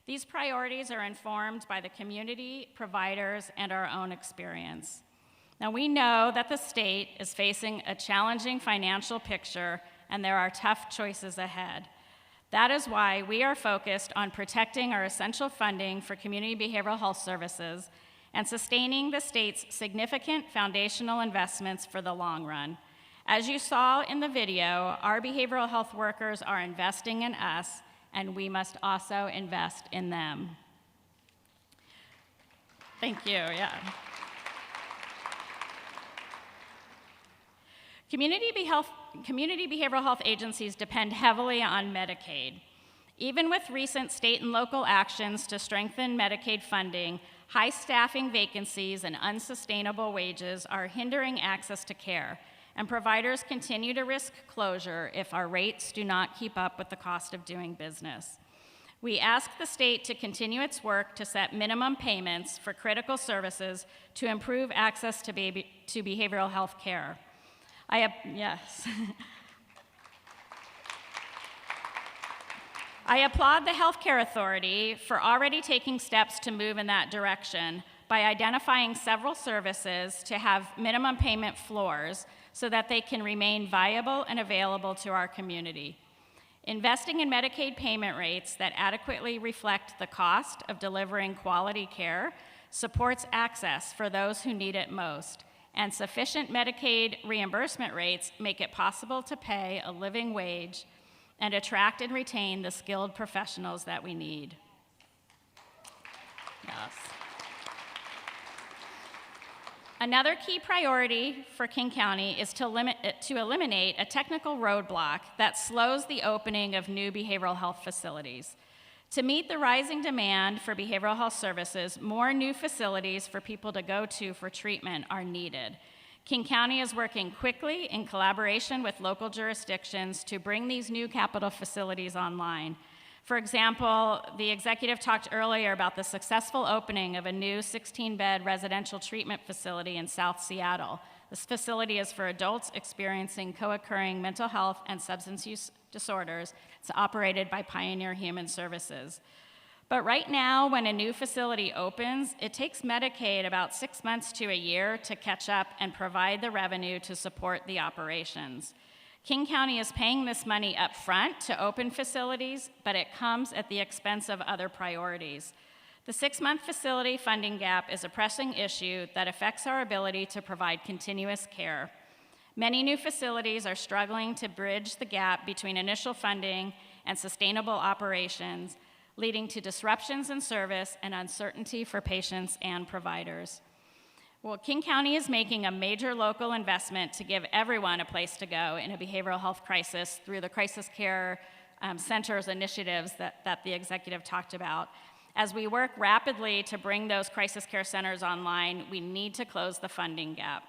These priorities are informed by the community, providers, and our own experience. Now, we know that the state is facing a challenging financial picture, and there are tough choices ahead. That is why we are focused on protecting our essential funding for community behavioral health services and sustaining the state's significant foundational investments for the long run. As you saw in the video, our behavioral health workers are investing in us, and we must also invest in them. Thank you, yeah. Community behavioral health agencies depend heavily on Medicaid. Even with recent state and local actions to strengthen Medicaid funding, high staffing vacancies and unsustainable wages are hindering access to care, and providers continue to risk closure if our rates do not keep up with the cost of doing business. We ask the state to continue its work to set minimum payments for critical services to improve access to behavioral health care. Yes. I applaud the Healthcare Authority for already taking steps to move in that direction by identifying several services to have minimum payment floors so that they can remain viable and available to our community. Investing in Medicaid payment rates that adequately reflect the cost of delivering quality care supports access for those who need it most, and sufficient Medicaid reimbursement rates make it possible to pay a living wage and attract and retain the skilled professionals that we need. Yes. Another key priority for King County is to eliminate a technical roadblock that slows the opening of new behavioral health facilities. To meet the rising demand for behavioral health services, more new facilities for people to go to for treatment are needed. King County is working quickly in collaboration with local jurisdictions to bring these new capital facilities online. For example, the executive talked earlier about the successful opening of a new 16-bed residential treatment facility in South Seattle. This facility is for adults experiencing co-occurring mental health and substance use disorders. It's operated by Pioneer Human Services. But right now, when a new facility opens, it takes Medicaid about 6 months to a year to catch up and provide the revenue to support the operations. King County is paying this money up front to open facilities, but it comes at the expense of other priorities. The 6-month facility funding gap is a pressing issue that affects our ability to provide continuous care. Many new facilities are struggling to bridge the gap between initial funding and sustainable operations, leading to disruptions in service and uncertainty for patients and providers. Well, King County is making a major local investment to give everyone a place to go in a behavioral health crisis through the crisis care centers initiatives that the executive talked about. As we work rapidly to bring those crisis care centers online, we need to close the funding gap.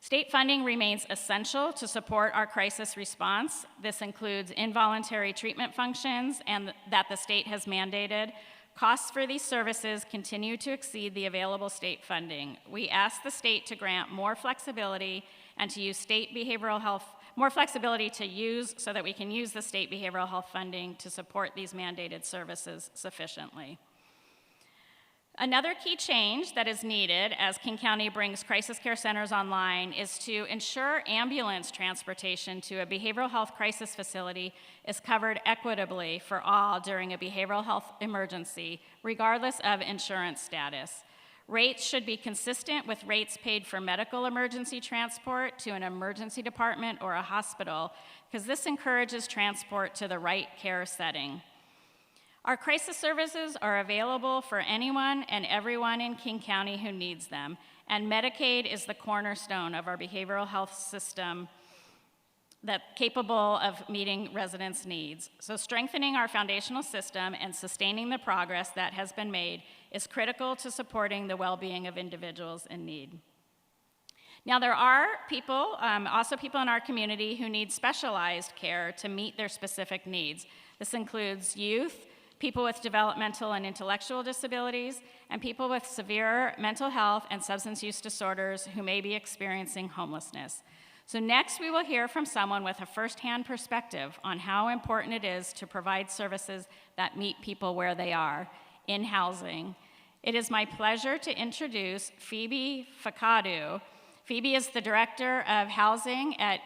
State funding remains essential to support our crisis response. This includes involuntary treatment functions and that the state has mandated. Costs for these services continue to exceed the available state funding. We ask the state to grant more flexibility and to use state behavioral health, more flexibility to use so that we can use the state behavioral health funding to support these mandated services sufficiently. Another key change that is needed as King County brings crisis care centers online is to ensure ambulance transportation to a behavioral health crisis facility is covered equitably for all during a behavioral health emergency, regardless of insurance status. Rates should be consistent with rates paid for medical emergency transport to an emergency department or a hospital, because this encourages transport to the right care setting. Our crisis services are available for anyone and everyone in King County who needs them, and Medicaid is the cornerstone of our behavioral health system that's capable of meeting residents' needs. So strengthening our foundational system and sustaining the progress that has been made is critical to supporting the well-being of individuals in need. Now, there are people, also people in our community who need specialized care to meet their specific needs. This includes youth, people with developmental and intellectual disabilities, and people with severe mental health and substance use disorders who may be experiencing homelessness. So next, we will hear from someone with a firsthand perspective on how important it is to provide services that meet people where they are, in housing. It is my pleasure to introduce Phoebe Fakadu. Phoebe is the Director of Housing at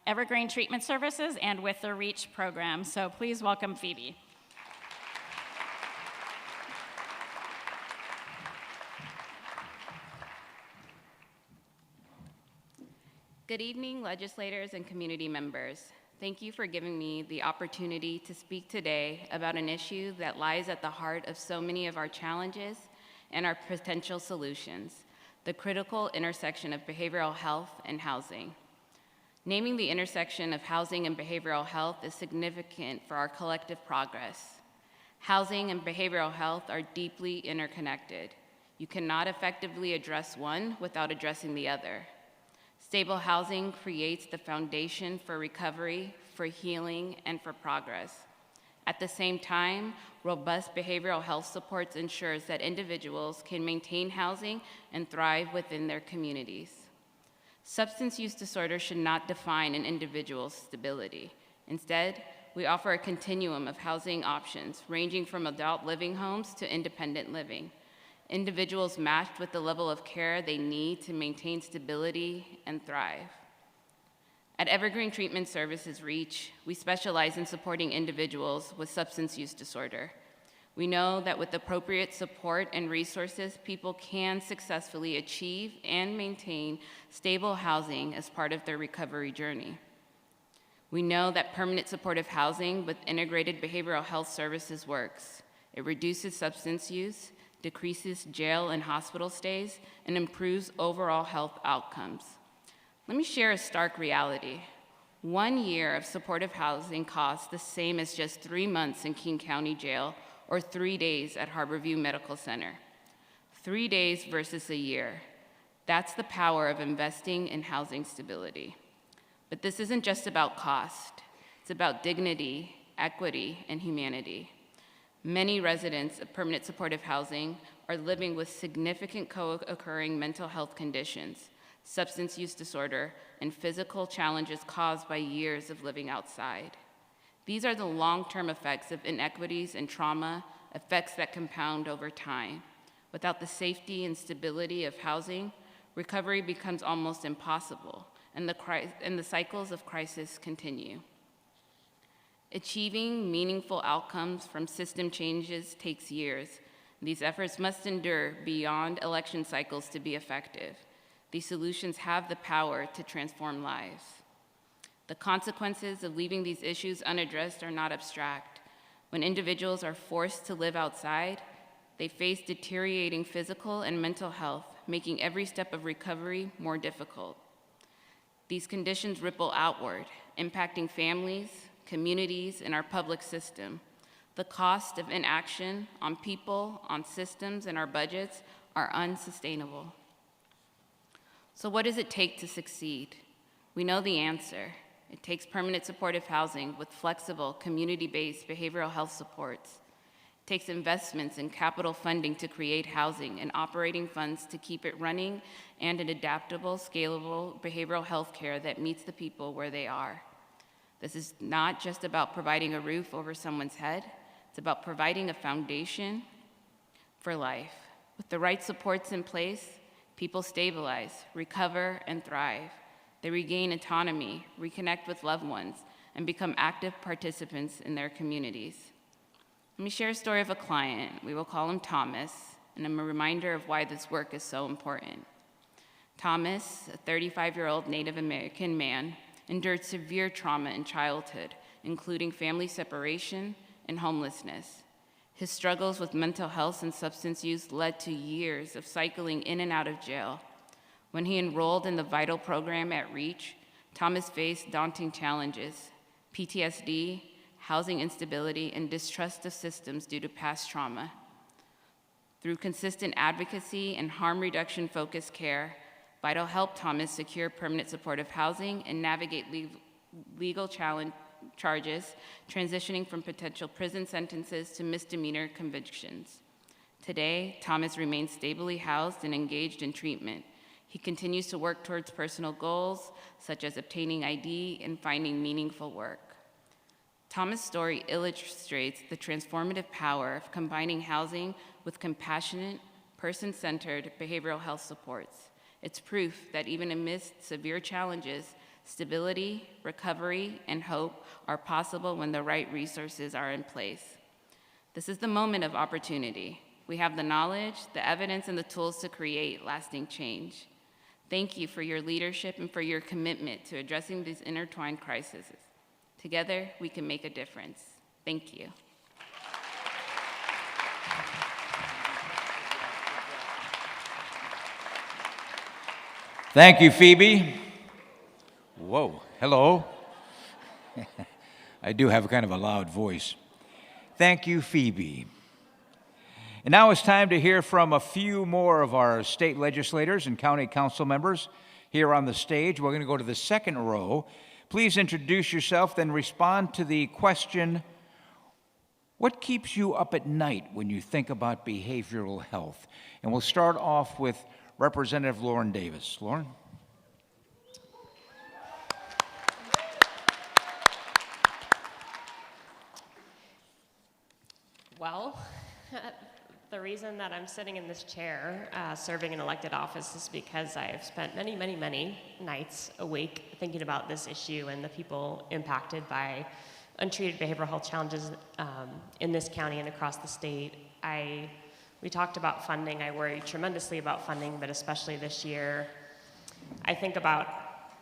Evergreen Treatment Services and with the REACH program. So please welcome Phoebe. Good evening, legislators and community members. Thank you for giving me the opportunity to speak today about an issue that lies at the heart of so many of our challenges and our potential solutions, the critical intersection of behavioral health and housing. Naming the intersection of housing and behavioral health is significant for our collective progress. Housing and behavioral health are deeply interconnected. You cannot effectively address one without addressing the other. Stable housing creates the foundation for recovery, for healing, and for progress. At the same time, robust behavioral health supports ensures that individuals can maintain housing and thrive within their communities. Substance use disorder should not define an individual's stability. Instead, we offer a continuum of housing options ranging from adult living homes to independent living. Individuals matched with the level of care they need to maintain stability and thrive. At Evergreen Treatment Services REACH, we specialize in supporting individuals with substance use disorder. We know that with appropriate support and resources, people can successfully achieve and maintain stable housing as part of their recovery journey. We know that permanent supportive housing with integrated behavioral health services works. It reduces substance use, decreases jail and hospital stays, and improves overall health outcomes. Let me share a stark reality. 1 year of supportive housing costs the same as just 3 months in King County Jail or 3 days at Harborview Medical Center. 3 days versus a year. That's the power of investing in housing stability. But this isn't just about cost. It's about dignity, equity, and humanity. Many residents of permanent supportive housing are living with significant co-occurring mental health conditions, substance use disorder, and physical challenges caused by years of living outside. These are the long-term effects of inequities and trauma, effects that compound over time. Without the safety and stability of housing, recovery becomes almost impossible, and the cycles of crisis continue. Achieving meaningful outcomes from system changes takes years. These efforts must endure beyond election cycles to be effective. These solutions have the power to transform lives. The consequences of leaving these issues unaddressed are not abstract. When individuals are forced to live outside, they face deteriorating physical and mental health, making every step of recovery more difficult. These conditions ripple outward, impacting families, communities, and our public system. The cost of inaction on people, on systems, and our budgets are unsustainable. So what does it take to succeed? We know the answer. It takes permanent supportive housing with flexible, community-based behavioral health supports. It takes investments in capital funding to create housing and operating funds to keep it running, and an adaptable, scalable behavioral health care that meets the people where they are. This is not just about providing a roof over someone's head. It's about providing a foundation for life. With the right supports in place, people stabilize, recover, and thrive. They regain autonomy, reconnect with loved ones, and become active participants in their communities. Let me share a story of a client. We will call him Thomas, and I'm a reminder of why this work is so important. Thomas, a 35-year-old Native American man, endured severe trauma in childhood, including family separation and homelessness. His struggles with mental health and substance use led to years of cycling in and out of jail. When he enrolled in the VITAL program at REACH, Thomas faced daunting challenges: PTSD, housing instability, and distrust of systems due to past trauma. Through consistent advocacy and harm reduction-focused care, VITAL helped Thomas secure permanent supportive housing and navigate legal charges, transitioning from potential prison sentences to misdemeanor convictions. Today, Thomas remains stably housed and engaged in treatment. He continues to work towards personal goals, such as obtaining ID and finding meaningful work. Thomas' story illustrates the transformative power of combining housing with compassionate, person-centered behavioral health supports. It's proof that even amidst severe challenges, stability, recovery, and hope are possible when the right resources are in place. This is the moment of opportunity. We have the knowledge, the evidence, and the tools to create lasting change. Thank you for your leadership and for your commitment to addressing these intertwined crises. Together, we can make a difference. Thank you. Thank you, Phoebe. Whoa, hello. I do have kind of a loud voice. Thank you, Phoebe. And now it's time to hear from a few more of our state legislators and county council members here on the stage. We're going to go to the second row. Please introduce yourself, then respond to the question, what keeps you up at night when you think about behavioral health? And we'll start off with Representative Lauren Davis. Lauren? Well, the reason that I'm sitting in this chair, serving an elected office, is because I've spent many, many, many nights awake thinking about this issue and the people impacted by untreated behavioral health challenges in this county and across the state. We talked about funding. I worry tremendously about funding, but especially this year. I think about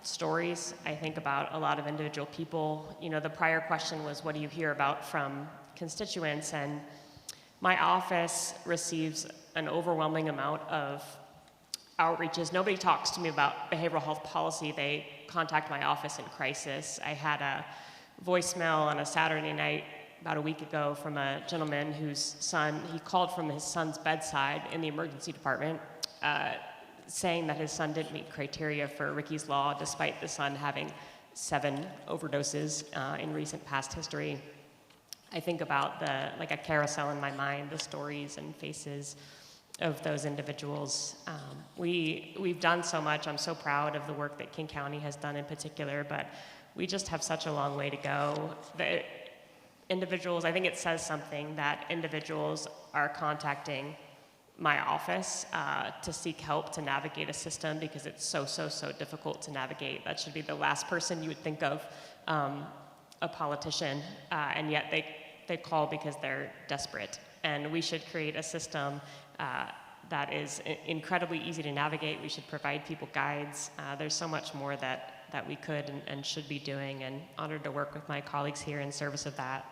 stories. I think about a lot of individual people. You know, the prior question was, what do you hear about from constituents? And my office receives an overwhelming amount of outreaches. Nobody talks to me about behavioral health policy. They contact my office in crisis. I had a voicemail on a Saturday night about a week ago from a gentleman whose son, he called from his son's bedside in the emergency department, saying that his son didn't meet criteria for Ricky's Law, despite the son having 7 overdoses in recent past history. I think about like a carousel in my mind, the stories and faces those individuals. We've done so much. I'm so proud of the work that King County has done in particular, but we just have such a long way to go. The individuals, I think it says something that individuals are contacting my office to seek help to navigate a system because it's so difficult to navigate. That should be the last person you would think of, a politician, and yet they call because they're desperate. And we should create a system that is incredibly easy to navigate. We should provide people guides. There's so much more that we could and should be doing, and honored to work with my colleagues here in service of that.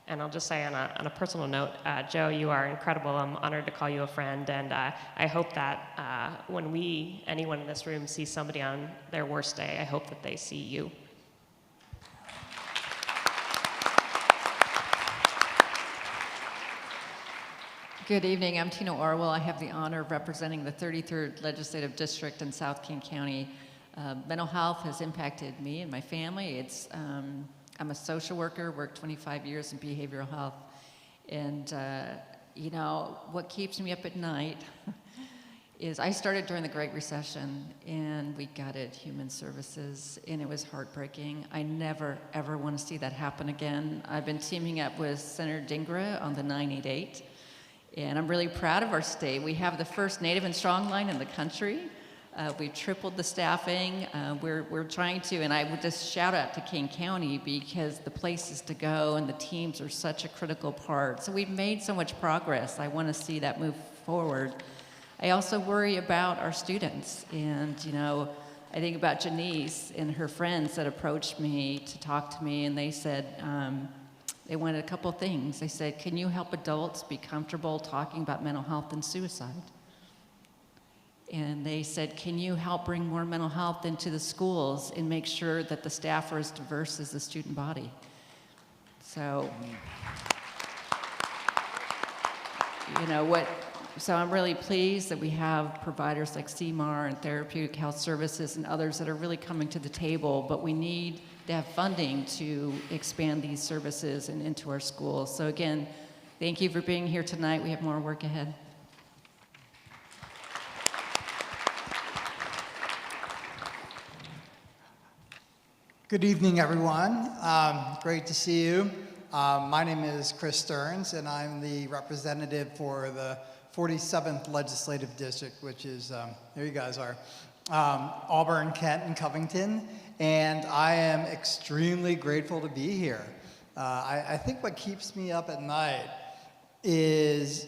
And I'll just say on a personal note, Joe, you are incredible. I'm honored to call you a friend, and I hope that when anyone in this room sees somebody on their worst day, I hope that they see you. Good evening, I'm Tina Orwell. I have the honor of representing the 33rd Legislative District in South King County. Mental health has impacted me and my family. I'm a social worker, worked 25 years in behavioral health. And you know, what keeps me up at night is I started during the Great Recession and we gutted human services and it was heartbreaking. I never, ever want to see that happen again. I've been teaming up with Senator Dingra on the 988. And I'm really proud of our state. We have the first Native and Strong line in the country. We've tripled the staffing. We're trying to, and I would just shout out to King County because the places to go and the teams are such a critical part. So we've made so much progress. I want to see that move forward. I also worry about our students. And, you know, I think about Janice and her friends that approached me to talk to me, and they said, they wanted a couple things. They said, can you help adults be comfortable talking about mental health and suicide? And they said, can you help bring more mental health into the schools and make sure that the staff are as diverse as the student body? So, you know what, so I'm really pleased that we have providers like CMAR and Therapeutic Health Services and others that are really coming to the table, but we need to have funding to expand these services and into our schools. So again, thank you for being here tonight. We have more work ahead. Good evening, everyone. Great to see you. My name is Chris Stearns, and I'm the representative for the 47th Legislative District, which is, there you guys are, Auburn, Kent, and Covington. And I am extremely grateful to be here. I think what keeps me up at night is,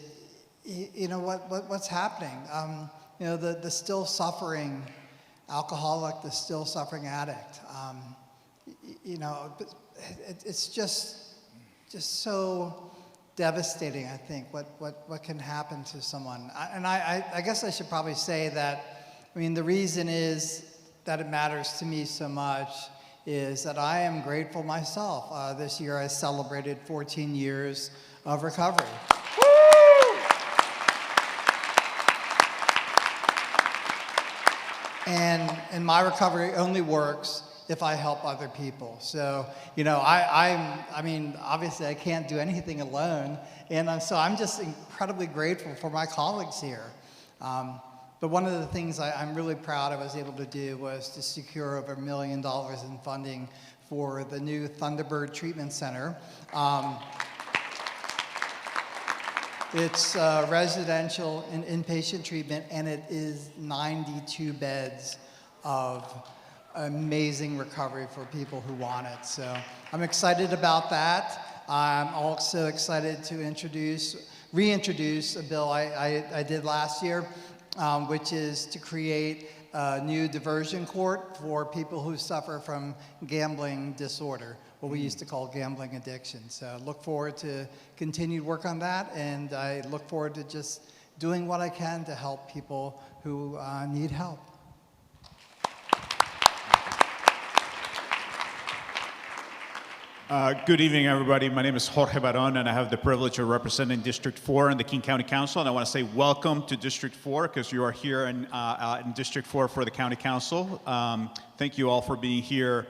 you know, what's happening. You know, the still suffering alcoholic, the still suffering addict. You know, it's just so devastating, I think, what can happen to someone. I guess I should probably say that, I mean, the reason is that it matters to me so much is that I am grateful myself. This year I celebrated 14 years of recovery. And my recovery only works if I help other people. So, you know, I mean, obviously I can't do anything alone, and so I'm just incredibly grateful for my colleagues here. But one of the things I'm really proud I was able to do was to secure over $1 million in funding for the new Thunderbird Treatment Center. It's residential and inpatient treatment, and it is 92 beds of amazing recovery for people who want it. So I'm excited about that. I'm also excited to reintroduce a bill I did last year, which is to create a new diversion court for people who suffer from gambling disorder, what we used to call gambling addiction. So look forward to continued work on that, and I look forward to just doing what I can to help people who need help. Good evening, everybody. My name is Jorge Baron, and I have the privilege of representing District 4 in the King County Council. And I want to say welcome to District 4 because you are here in District 4 for the County Council. Thank you all for being here.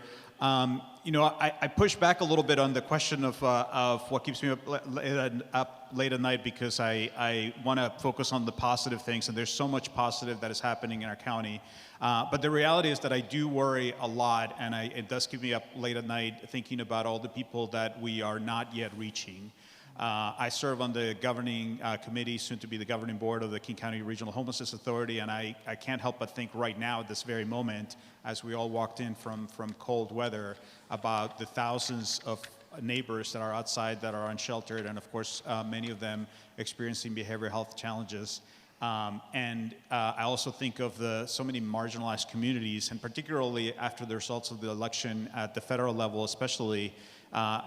I push back a little bit on the question of what keeps me up late at night, because I want to focus on the positive things, and there's so much positive that is happening in our county. But the reality is that I do worry a lot, and it does keep me up late at night thinking about all the people that we are not yet reaching. I serve on the governing committee, soon to be the governing board of the King County Regional Homelessness Authority, and I can't help but think right now at this very moment, as we all walked in from cold weather, about the thousands of neighbors that are outside that are unsheltered, and of course many of them experiencing behavioral health challenges. I also think of so many marginalized communities, and particularly after the results of the election at the federal level especially,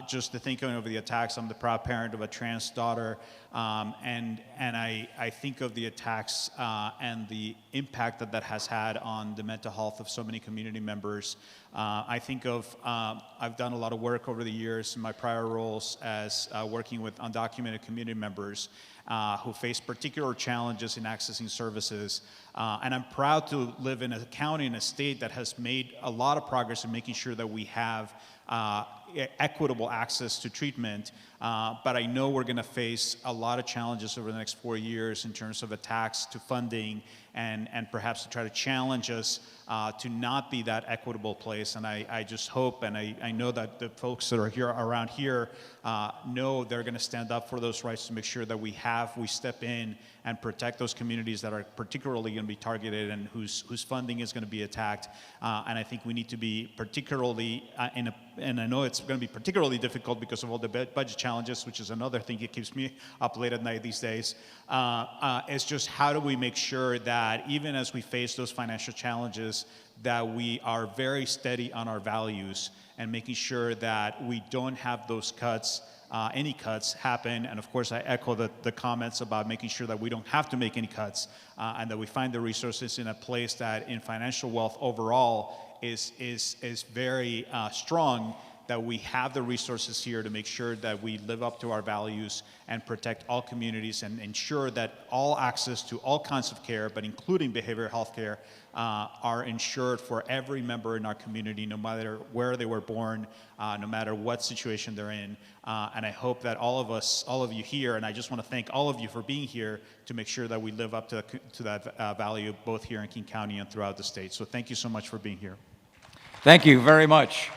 just to think of the attacks. I'm the proud parent of a trans daughter, and I think of the attacks and the impact that has had on the mental health of so many community members. I think of, I've done a lot of work over the years in my prior roles as working with undocumented community members who face particular challenges in accessing services. And I'm proud to live in a county, in a state that has made a lot of progress in making sure that we have equitable access to treatment, but I know we're going to face a lot of challenges over the next 4 years in terms of attacks to funding and perhaps to try to challenge us to not be that equitable place. And I just hope, and I know that the folks that are here around here know they're going to stand up for those rights to make sure that we step in and protect those communities that are particularly going to be targeted and whose funding is going to be attacked. And I think we need to be particularly and I know it's going to be particularly difficult because of all the budget challenges, which is another thing that keeps me up late at night these days. It's just how do we make sure that even as we face those financial challenges, that we are very steady on our values and making sure that we don't have those cuts, any cuts happen. And of course, I echo the comments about making sure that we don't have to make any cuts and that we find the resources in a place that in financial wealth overall is very strong, that we have the resources here to make sure that we live up to our values and protect all communities and ensure that all access to all kinds of care, but including behavioral health care, are ensured for every member in our community, no matter where they were born, no matter what situation they're in. And I hope that all of you here, and I just want to thank all of you for being here to make sure that we live up to that value, both here in King County and throughout the state. So thank you so much for being here. Thank you very much.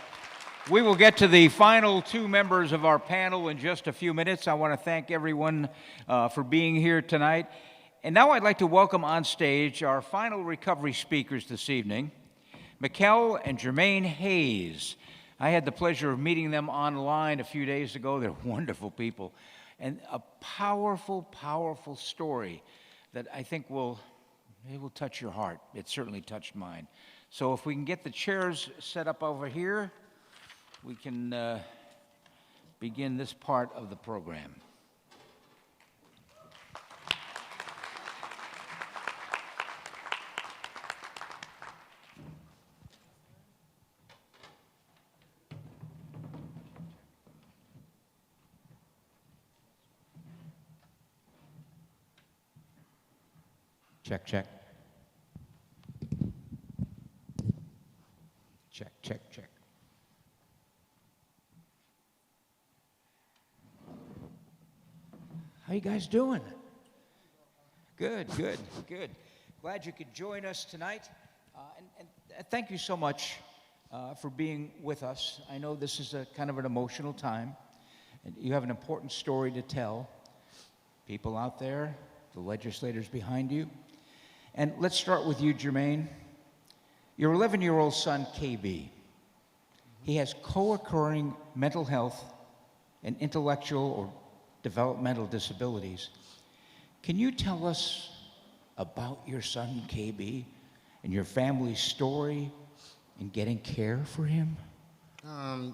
We will get to the final two members of our panel in just a few minutes. I want to thank everyone for being here tonight. And now I'd like to welcome on stage our final recovery speakers this evening, Mikkel and Jermaine Hayes. I had the pleasure of meeting them online a few days ago. They're wonderful people. And a powerful, powerful story that I think will touch your heart. It certainly touched mine. So if we can get the chairs set up over here, we can begin this part of the program. Check, check. Check, check, check. How you guys doing? Good, good, good. Glad you could join us tonight. And thank you so much for being with us. I know this is a kind of an emotional time, and you have an important story to tell. People out there, the legislators behind you. And let's start with you, Jermaine. Your 11-year-old son, KB, he has co-occurring mental health and intellectual or developmental disabilities. Can you tell us about your son, KB, and your family's story in getting care for him? Well,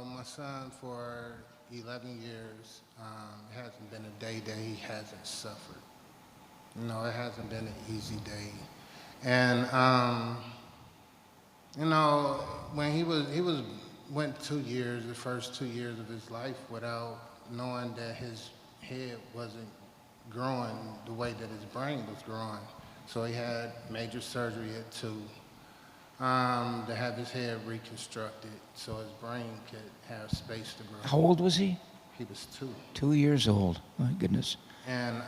my son, for 11 years, it hasn't been a day that he hasn't suffered. You know, it hasn't been an easy day. And, you know, when he went 2 years, the first 2 years of his life, without knowing that his head wasn't growing the way that his brain was growing. So he had major surgery at 2. to have his head reconstructed so his brain could have space to grow. How old was he? He was 2. 2 years old. My goodness. And,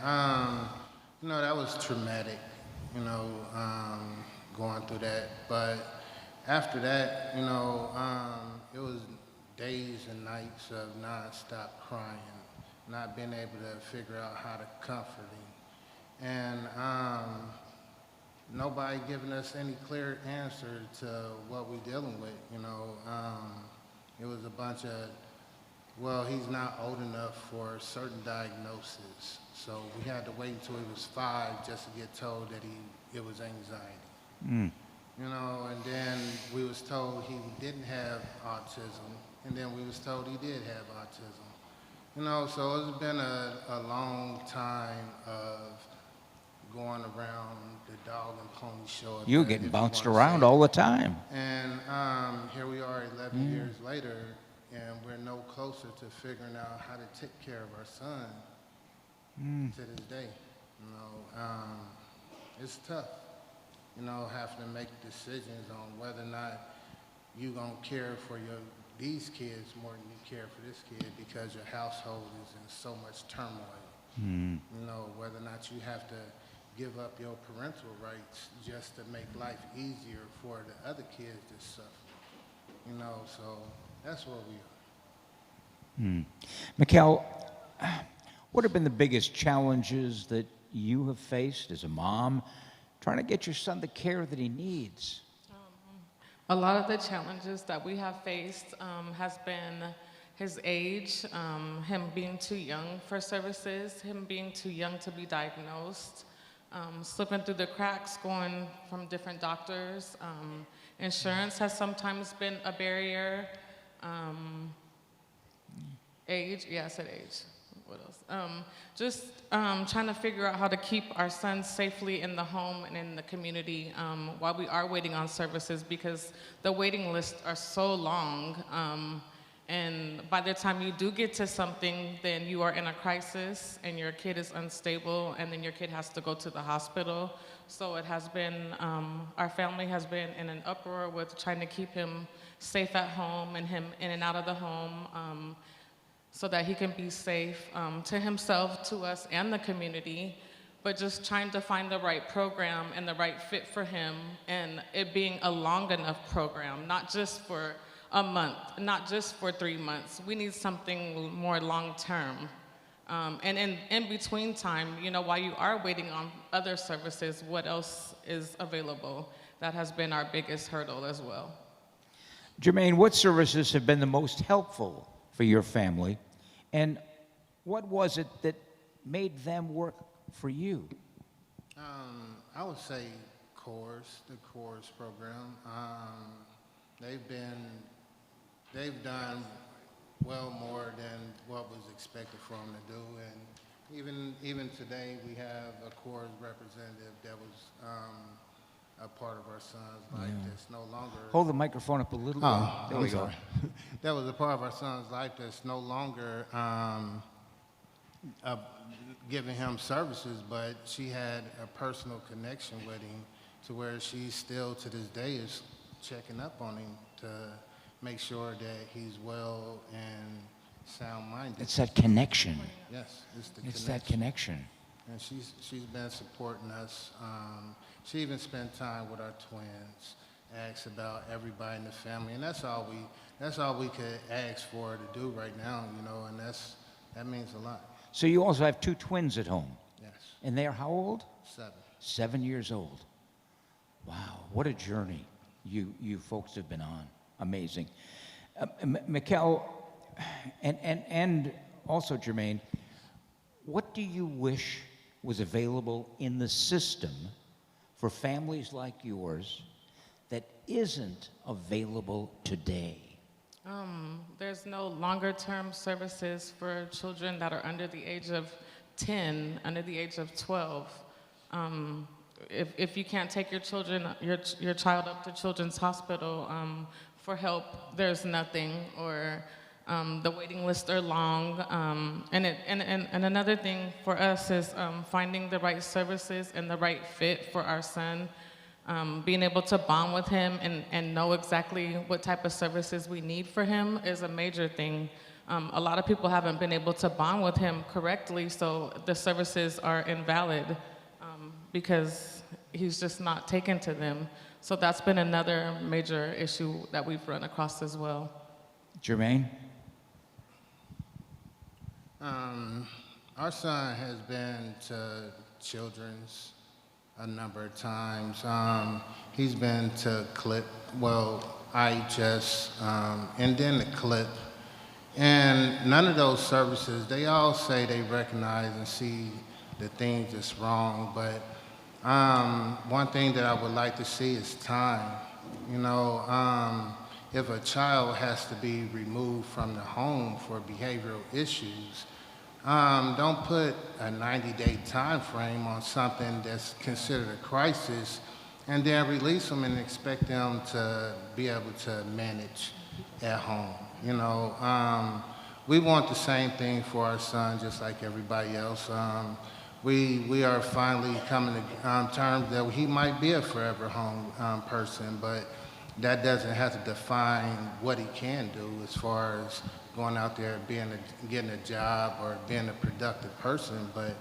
that was traumatic, going through that. But after that, it was days and nights of nonstop crying, not being able to figure out how to comfort him. And nobody giving us any clear answer to what we're dealing with, It was a bunch of, well, he's not old enough for certain diagnoses. So we had to wait until he was 5 just to get told that it was anxiety. Mm. And then we was told he didn't have autism, and then we was told he did have autism. So it's been a long time of going around the dog and pony show. You're getting bounced around all the time. And here we are 11 years later, and we're no closer to figuring out how to take care of our son to this day. It's tough, having to make decisions on whether or not you're going to care for these kids more than you care for this kid because your household is in so much turmoil. Whether or not you have to give up your parental rights just to make life easier for the other kids that suffer. So that's where we are. Mikkel, what have been the biggest challenges that you have faced as a mom trying to get your son the care that he needs? A lot of the challenges that we have faced has been his age, him being too young for services, him being too young to be diagnosed, slipping through the cracks, going from different doctors. Insurance has sometimes been a barrier. Age, yeah, I said age. What else? Just trying to figure out how to keep our sons safely in the home and in the community while we are waiting on services, because the waiting lists are so long. And by the time you do get to something, then you are in a crisis and your kid is unstable, and then your kid has to go to the hospital. So it has been, our family has been in an uproar with trying to keep him safe at home and him in and out of the home, so that he can be safe to himself, to us, and the community, but just trying to find the right program and the right fit for him, and it being a long enough program, not just for a month, not just for 3 months. We need something more long-term. And in between time, while you are waiting on other services, what else is available? That has been our biggest hurdle as well. Jermaine, what services have been the most helpful for your family, and what was it that made them work for you? I would say the CORES program. They've done well more than what was expected for them to do, and even today we have a CORES representative that was a part of our son's life that's no longer... Hold the microphone up a little bit. There we go. That was a part of our son's life that's no longer giving him services, but she had a personal connection with him to where she still to this day is checking up on him to make sure that he's well and sound-minded. It's that connection. Yes, it's the It's connection. that connection. And she's been supporting us. She even spent time with our twins, asked about everybody in the family, and that's all we could ask for her to do right now, and that means a lot. So you also have 2 twins at home? Yes. And they're how old? 7. 7 years old. Wow, what a journey you folks have been on. Amazing. Mikkel, and also Jermaine, what do you wish was available in the system for families like yours that isn't available today? There's no longer-term services for children that are under the age of 10, under the age of 12. If you can't take your child up to Children's Hospital for help, there's nothing, or the waiting lists are long. And another thing for us is finding the right services and the right fit for our son. Being able to bond with him and know exactly what type of services we need for him is a major thing. A lot of people haven't been able to bond with him correctly, so the services are invalid because he's just not taken to them. So that's been another major issue that we've run across as well. Jermaine? Our son has been to Children's a number of times. He's been to CLIP, IHS, and then the CLIP. And none of those services, they all say they recognize and see the things that's wrong, but one thing that I would like to see is time. You know, if a child has to be removed from the home for behavioral issues, don't put a 90-day time frame on something that's considered a crisis and then release them and expect them to be able to manage at home. You know, we want the same thing for our son, just like everybody else. We are finally coming to terms that he might be a forever home person, but that doesn't have to define what he can do as far as going out there, getting a job or being a productive person. But,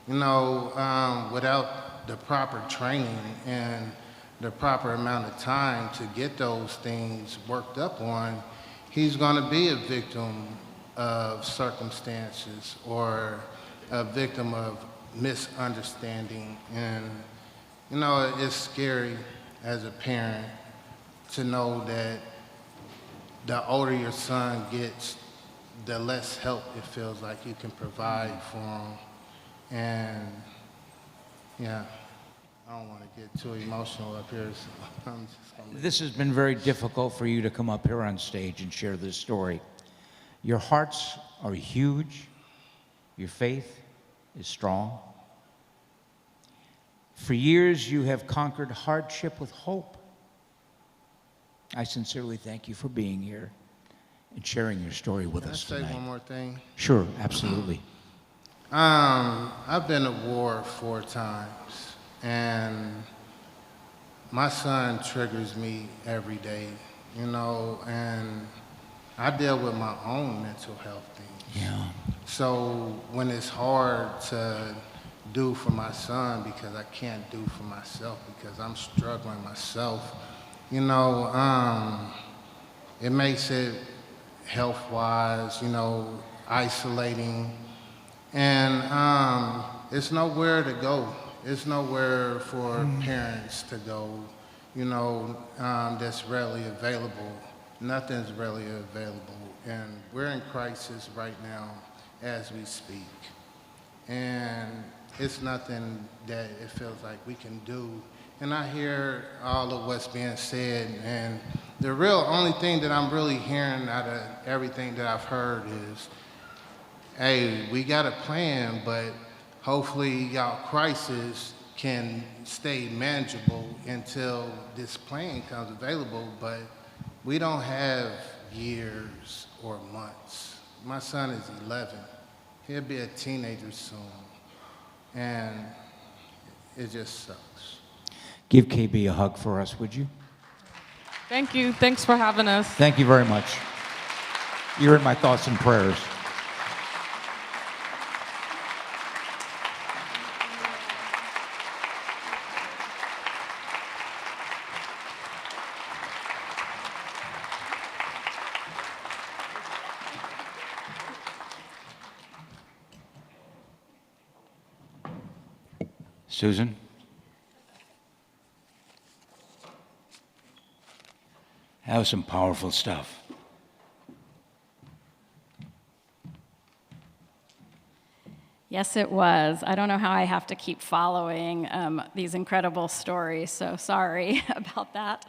you know, without the proper training and the proper amount of time to get those things worked up on, he's going to be a victim of circumstances or a victim of misunderstanding. And, you know, it's scary as a parent to know that the older your son gets, the less help it feels like you can provide for him. And yeah, I don't want to get too emotional up here, so I'm just gonna This has been very difficult for you to come up here on stage and share this story. Your hearts are huge. Your faith is strong. For years, you have conquered hardship with hope. I sincerely thank you for being here and sharing your story with us tonight. Can I say one more thing? Sure, absolutely. I've been to war 4 times, and my son triggers me every day, you know, and I deal with my own mental health things. Yeah. So when it's hard to do for my son because I can't do for myself because I'm struggling myself, you know, it makes it health-wise, you know, isolating. And it's nowhere to go. It's nowhere for parents to go, you know, that's readily available. Nothing's readily available. And we're in crisis right now as we speak. And it's nothing that it feels like we can do. And I hear all of what's being said, and the real only thing that I'm really hearing out of everything that I've heard is, hey, we got a plan, but hopefully y'all crisis can stay manageable until this plan comes available, but we don't have years or months. My son is 11. He'll be a teenager soon, and it just sucks. Give KB a hug for us, would you? Thank you. Thanks for having us. Thank you very much. You're in my thoughts and prayers. Susan? That was some powerful stuff. Yes, it was. I don't know how I have to keep following these incredible stories, so sorry about that.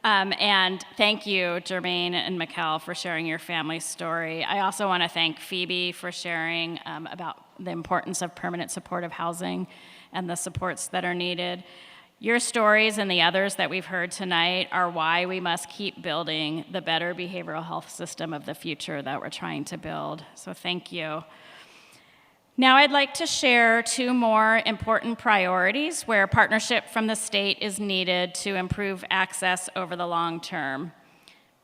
And thank you, Jermaine and Mikkel, for sharing your family story. I also want to thank Phoebe for sharing about the importance of permanent supportive housing and the supports that are needed. Your stories and the others that we've heard tonight are why we must keep building the better behavioral health system of the future that we're trying to build. So thank you. Now I'd like to share two more important priorities where partnership from the state is needed to improve access over the long term.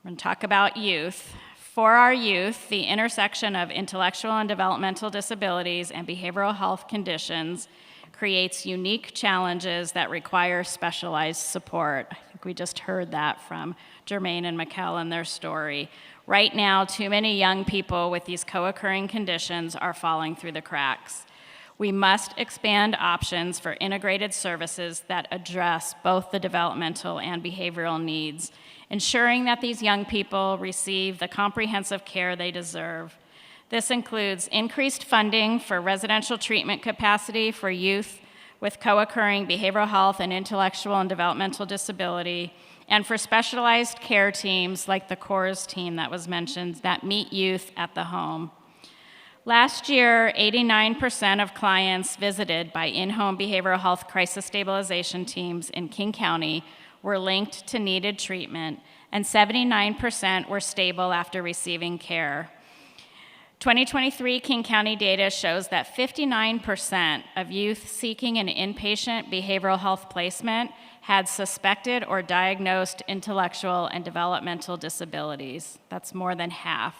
We're going to talk about youth. For our youth, the intersection of intellectual and developmental disabilities and behavioral health conditions creates unique challenges that require specialized support. I think we just heard that from Jermaine and Mikkel in their story. Right now, too many young people with these co-occurring conditions are falling through the cracks. We must expand options for integrated services that address both the developmental and behavioral needs, ensuring that these young people receive the comprehensive care they deserve. This includes increased funding for residential treatment capacity for youth with co-occurring behavioral health and intellectual and developmental disability, and for specialized care teams like the CORES team that was mentioned that meet youth at the home. Last year, 89% of clients visited by in-home behavioral health crisis stabilization teams in King County were linked to needed treatment, and 79% were stable after receiving care. 2023 King County data shows that 59% of youth seeking an inpatient behavioral health placement had suspected or diagnosed intellectual and developmental disabilities. That's more than half.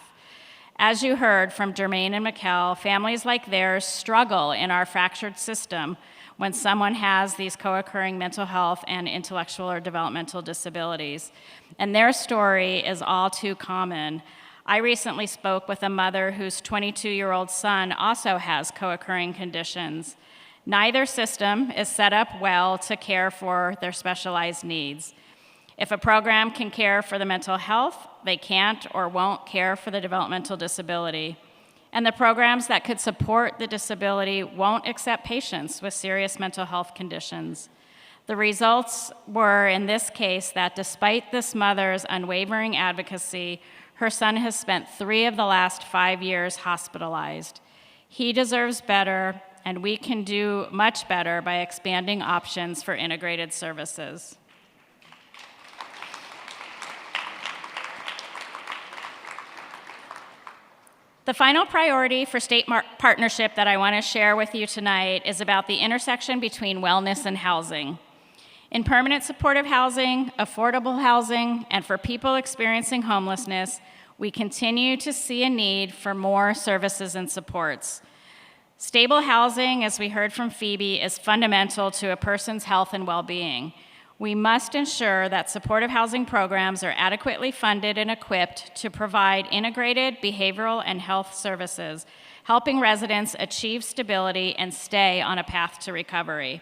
As you heard from Jermaine and Mikkel, families like theirs struggle in our fractured system when someone has these co-occurring mental health and intellectual or developmental disabilities. And their story is all too common. I recently spoke with a mother whose 22-year-old son also has co-occurring conditions. Neither system is set up well to care for their specialized needs. If a program can care for the mental health, they can't or won't care for the developmental disability. And the programs that could support the disability won't accept patients with serious mental health conditions. The results were, in this case, that despite this mother's unwavering advocacy, her son has spent 3 of the last 5 years hospitalized. He deserves better, and we can do much better by expanding options for integrated services. The final priority for state partnership that I want to share with you tonight is about the intersection between wellness and housing. In permanent supportive housing, affordable housing, and for people experiencing homelessness, we continue to see a need for more services and supports. Stable housing, as we heard from Phoebe, is fundamental to a person's health and well-being. We must ensure that supportive housing programs are adequately funded and equipped to provide integrated behavioral and health services, helping residents achieve stability and stay on a path to recovery.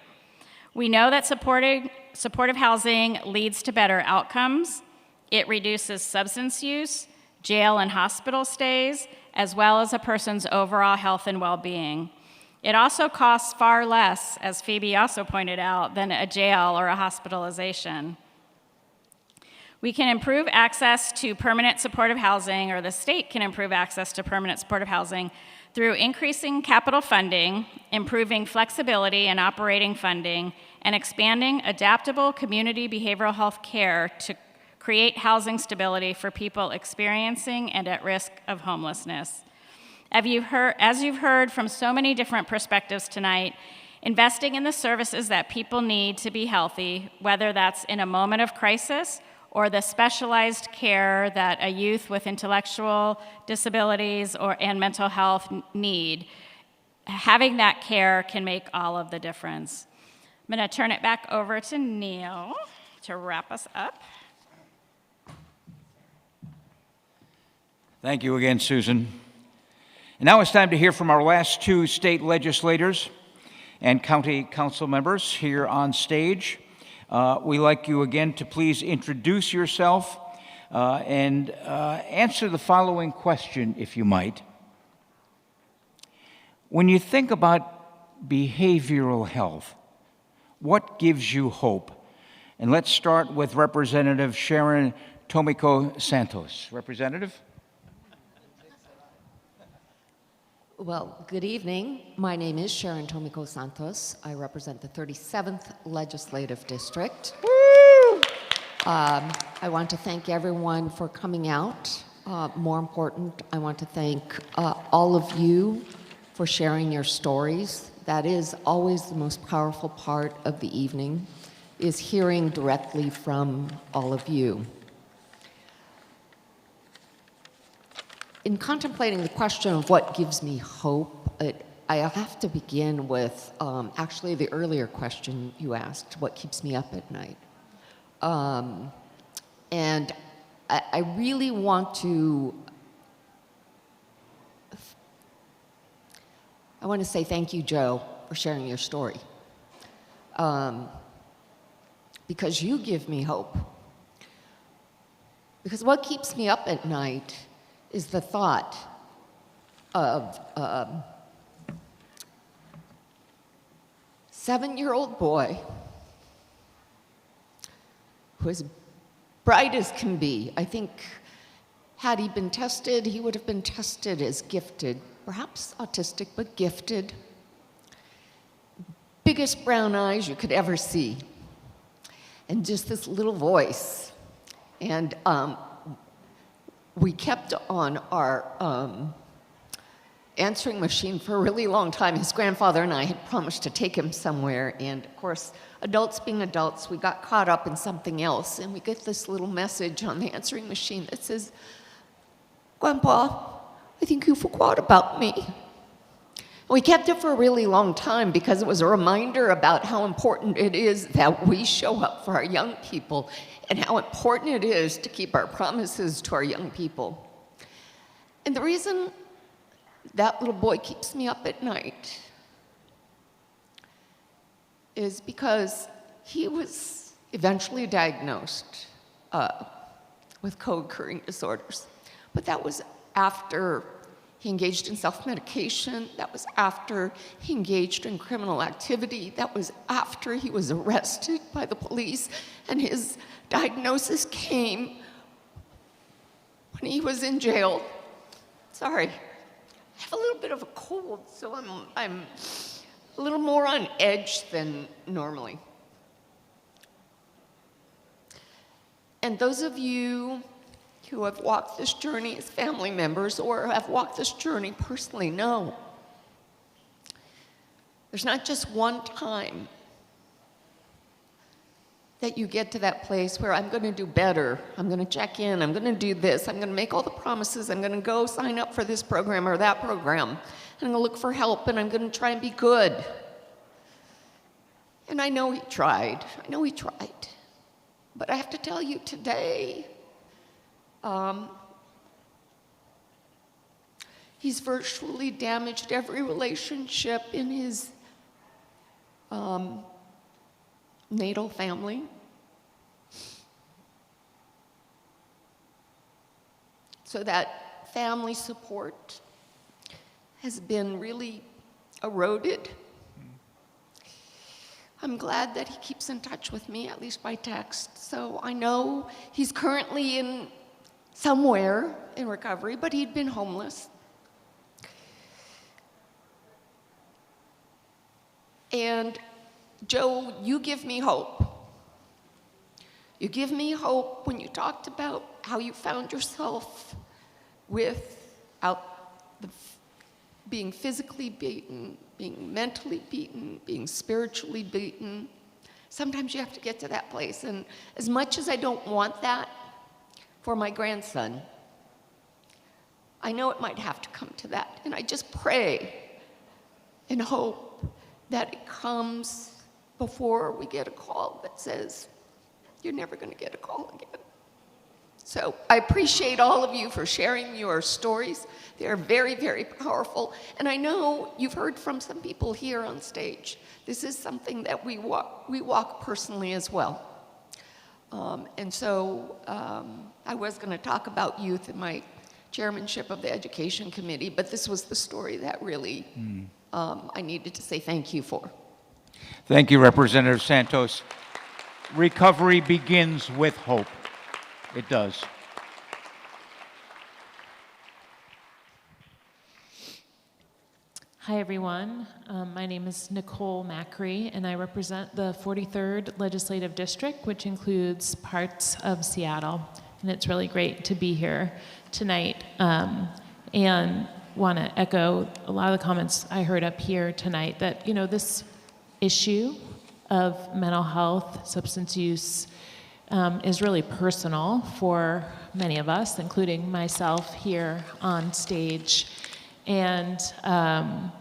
We know that supportive housing leads to better outcomes. It reduces substance use, jail and hospital stays, as well as a person's overall health and well-being. It also costs far less, as Phoebe also pointed out, than a jail or a hospitalization. We can improve access to permanent supportive housing, or the state can improve access to permanent supportive housing through increasing capital funding, improving flexibility and operating funding, and expanding adaptable community behavioral health care to create housing stability for people experiencing and at risk of homelessness. As you've heard from so many different perspectives tonight, investing in the services that people need to be healthy, whether that's in a moment of crisis or the specialized care that a youth with intellectual disabilities and mental health need, having that care can make all of the difference. I'm going to turn it back over to Neil to wrap us up. Thank you again, Susan. And now it's time to hear from our last 2 state legislators and county council members here on stage. We'd like you again to please introduce yourself and answer the following question, if you might. When you think about behavioral health, what gives you hope? And let's start with Representative Sharon Tomiko Santos. Representative? Well, good evening. My name is Sharon Tomiko Santos. I represent the 37th Legislative District. I want to thank everyone for coming out. More important, I want to thank all of you for sharing your stories. That is always the most powerful part of the evening, is hearing directly from all of you. In contemplating the question of what gives me hope, I have to begin with actually the earlier question you asked, what keeps me up at night? And I really want to say thank you, Joe, for sharing your story. Because you give me hope. Because what keeps me up at night is the thought of a 7-year-old boy who is bright as can be. I think had he been tested, he would have been tested as gifted, perhaps autistic, but gifted. Biggest brown eyes you could ever see. And just this little voice. And we kept on our answering machine for a really long time. His grandfather and I had promised to take him somewhere, and of course, adults being adults, we got caught up in something else, and we get this little message on the answering machine that says, "Grandpa, I think you forgot about me." And we kept it for a really long time because it was a reminder about how important it is that we show up for our young people and how important it is to keep our promises to our young people. And the reason that little boy keeps me up at night is because he was eventually diagnosed with co-occurring disorders. But that was after he engaged in self-medication. That was after he engaged in criminal activity. That was after he was arrested by the police. And his diagnosis came when he was in jail. Sorry, I have a little bit of a cold, so I'm a little more on edge than normally. And those of you who have walked this journey as family members or have walked this journey personally know there's not just one time that you get to that place where I'm going to do better, I'm going to check in, I'm going to do this, I'm going to make all the promises, I'm going to go sign up for this program or that program, and I'm going to look for help, and I'm going to try and be good. And I know he tried. But I have to tell you today, he's virtually damaged every relationship in his natal family. So that family support has been really eroded. I'm glad that he keeps in touch with me, at least by text. So I know he's currently in somewhere in recovery, but he'd been homeless. And Joe, you give me hope. You give me hope when you talked about how you found yourself without being physically beaten, being mentally beaten, being spiritually beaten. Sometimes you have to get to that place. And as much as I don't want that for my grandson, I know it might have to come to that. And I just pray and hope that it comes before we get a call that says, you're never going to get a call again. So I appreciate all of you for sharing your stories. They're very, very powerful. And I know you've heard from some people here on stage. This is something that we walk personally as well. And so I was going to talk about youth in my chairmanship of the Education Committee, but this was the story that really I needed to say thank you for. Thank you, Representative Santos. Recovery begins with hope. It does. Hi, everyone. My name is Nicole Macri, and I represent the 43rd Legislative District, which includes parts of Seattle. And it's really great to be here tonight. And want to echo a lot of the comments I heard up here tonight that, this issue of mental health, substance use, is really personal for many of us, including myself here on stage. And, I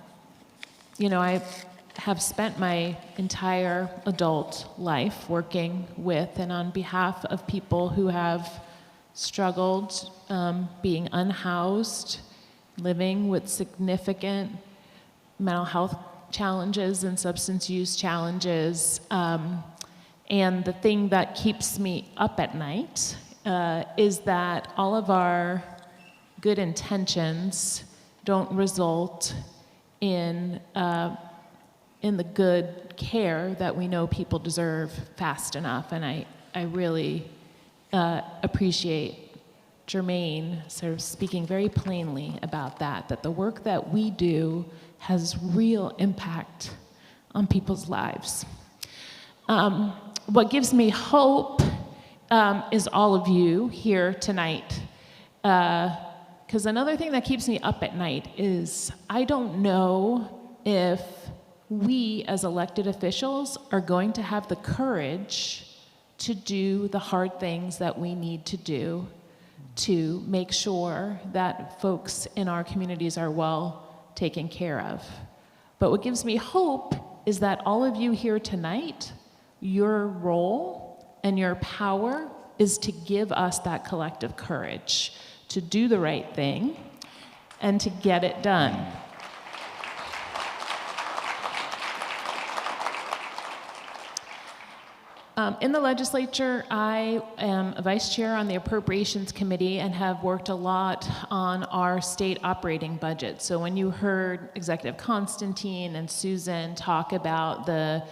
have spent my entire adult life working with and on behalf of people who have struggled being unhoused, living with significant mental health challenges and substance use challenges. And the thing that keeps me up at night is that all of our good intentions don't result in the good care that we know people deserve fast enough. And I really appreciate Jermaine sort of speaking very plainly about that the work that we do has real impact on people's lives. What gives me hope is all of you here tonight. Because another thing that keeps me up at night is I don't know if we as elected officials are going to have the courage to do the hard things that we need to do to make sure that folks in our communities are well taken care of. But what gives me hope is that all of you here tonight, your role and your power is to give us that collective courage to do the right thing and to get it done. In the legislature, I am a vice chair on the Appropriations Committee and have worked a lot on our state operating budget. So when you heard Executive Constantine and Susan talk about the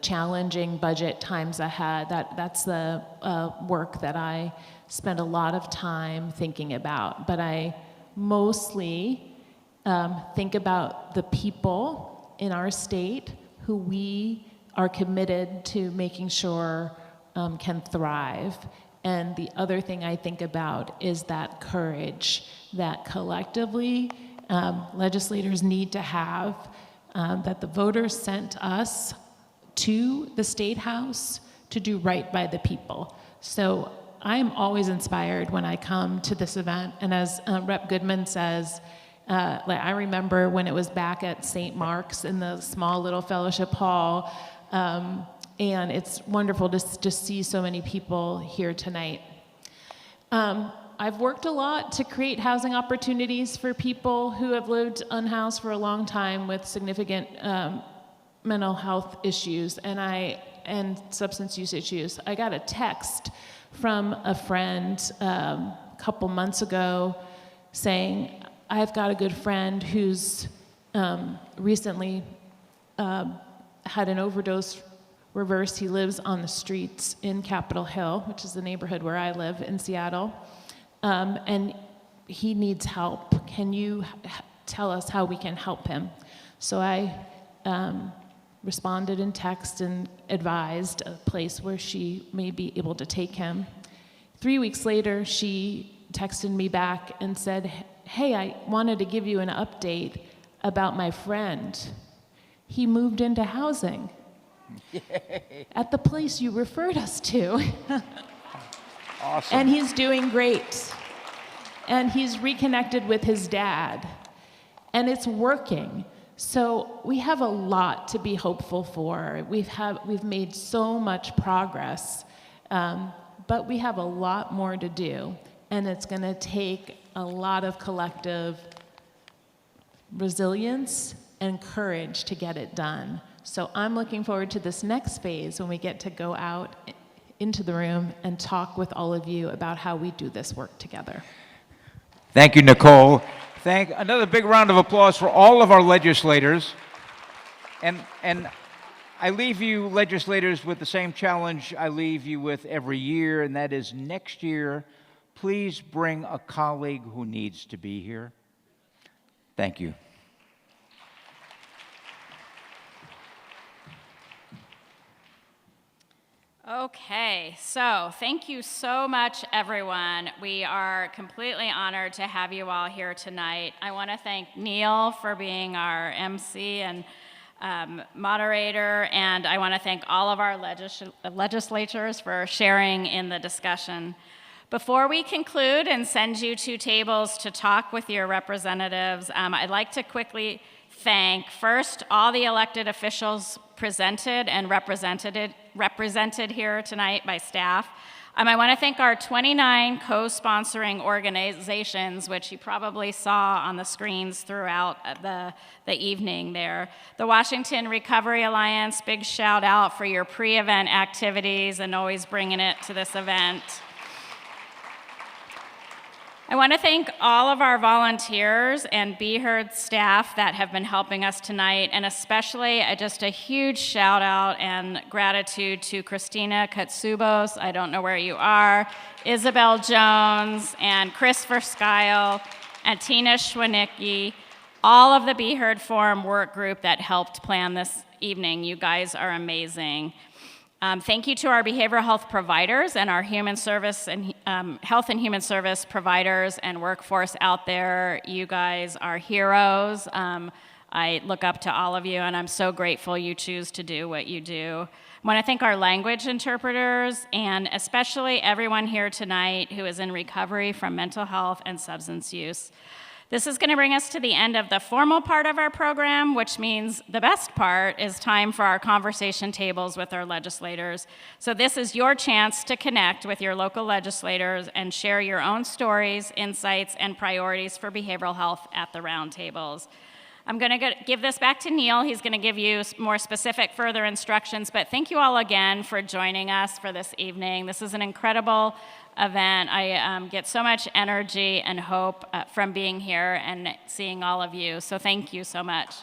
challenging budget times ahead, that's the work that I spend a lot of time thinking about. But I mostly think about the people in our state who we are committed to making sure can thrive. And the other thing I think about is that courage that collectively legislators need to have, that the voters sent us to the State House to do right by the people. So I'm always inspired when I come to this event. And as Rep. Goodman says, I remember when it was back at St. Mark's in the small little fellowship hall, and it's wonderful to just see so many people here tonight. I've worked a lot to create housing opportunities for people who have lived unhoused for a long time with significant mental health issues and substance use issues. I got a text from a friend a couple months ago saying, I've got a good friend who's recently had an overdose reverse. He lives on the streets in Capitol Hill, which is the neighborhood where I live in Seattle, and he needs help. Can you tell us how we can help him? So I responded in text and advised a place where she may be able to take him. 3 weeks later, she texted me back and said, hey, I wanted to give you an update about my friend. He moved into housing at the place you referred us to. Awesome. And he's doing great. And he's reconnected with his dad. And it's working. So we have a lot to be hopeful for. We've made so much progress, but we have a lot more to do. And it's going to take a lot of collective resilience and courage to get it done. So I'm looking forward to this next phase when we get to go out into the room and talk with all of you about how we do this work together. Thank you, Nicole. Another big round of applause for all of our legislators. And I leave you legislators with the same challenge I leave you with every year, and that is next year, please bring a colleague who needs to be here. Thank you. Okay, so thank you so much, everyone. We are completely honored to have you all here tonight. I want to thank Neil for being our MC and moderator, and I want to thank all of our legislators for sharing in the discussion. Before we conclude and send you to tables to talk with your representatives, I'd like to quickly thank first all the elected officials presented and represented here tonight by staff. I want to thank our 29 co-sponsoring organizations, which you probably saw on the screens throughout the evening there. The Washington Recovery Alliance, big shout out for your pre-event activities and always bringing it to this event. I want to thank all of our volunteers and Be Heard staff that have been helping us tonight, and especially just a huge shout out and gratitude to Christina Katsubos, I don't know where you are, Isabel Jones, and Christopher Skyle, and Tina Schwanicki, all of the Be Heard Forum work group that helped plan this evening. You guys are amazing. Thank you to our behavioral health providers and our human service and health and human service providers and workforce out there. You guys are heroes. I look up to all of you, and I'm so grateful you choose to do what you do. I want to thank our language interpreters and especially everyone here tonight who is in recovery from mental health and substance use. This is going to bring us to the end of the formal part of our program, which means the best part is time for our conversation tables with our legislators. So this is your chance to connect with your local legislators and share your own stories, insights, and priorities for behavioral health at the roundtables. I'm going to give this back to Neil. He's going to give you more specific further instructions, but thank you all again for joining us for this evening. This is an incredible event. I get so much energy and hope from being here and seeing all of you, so thank you so much.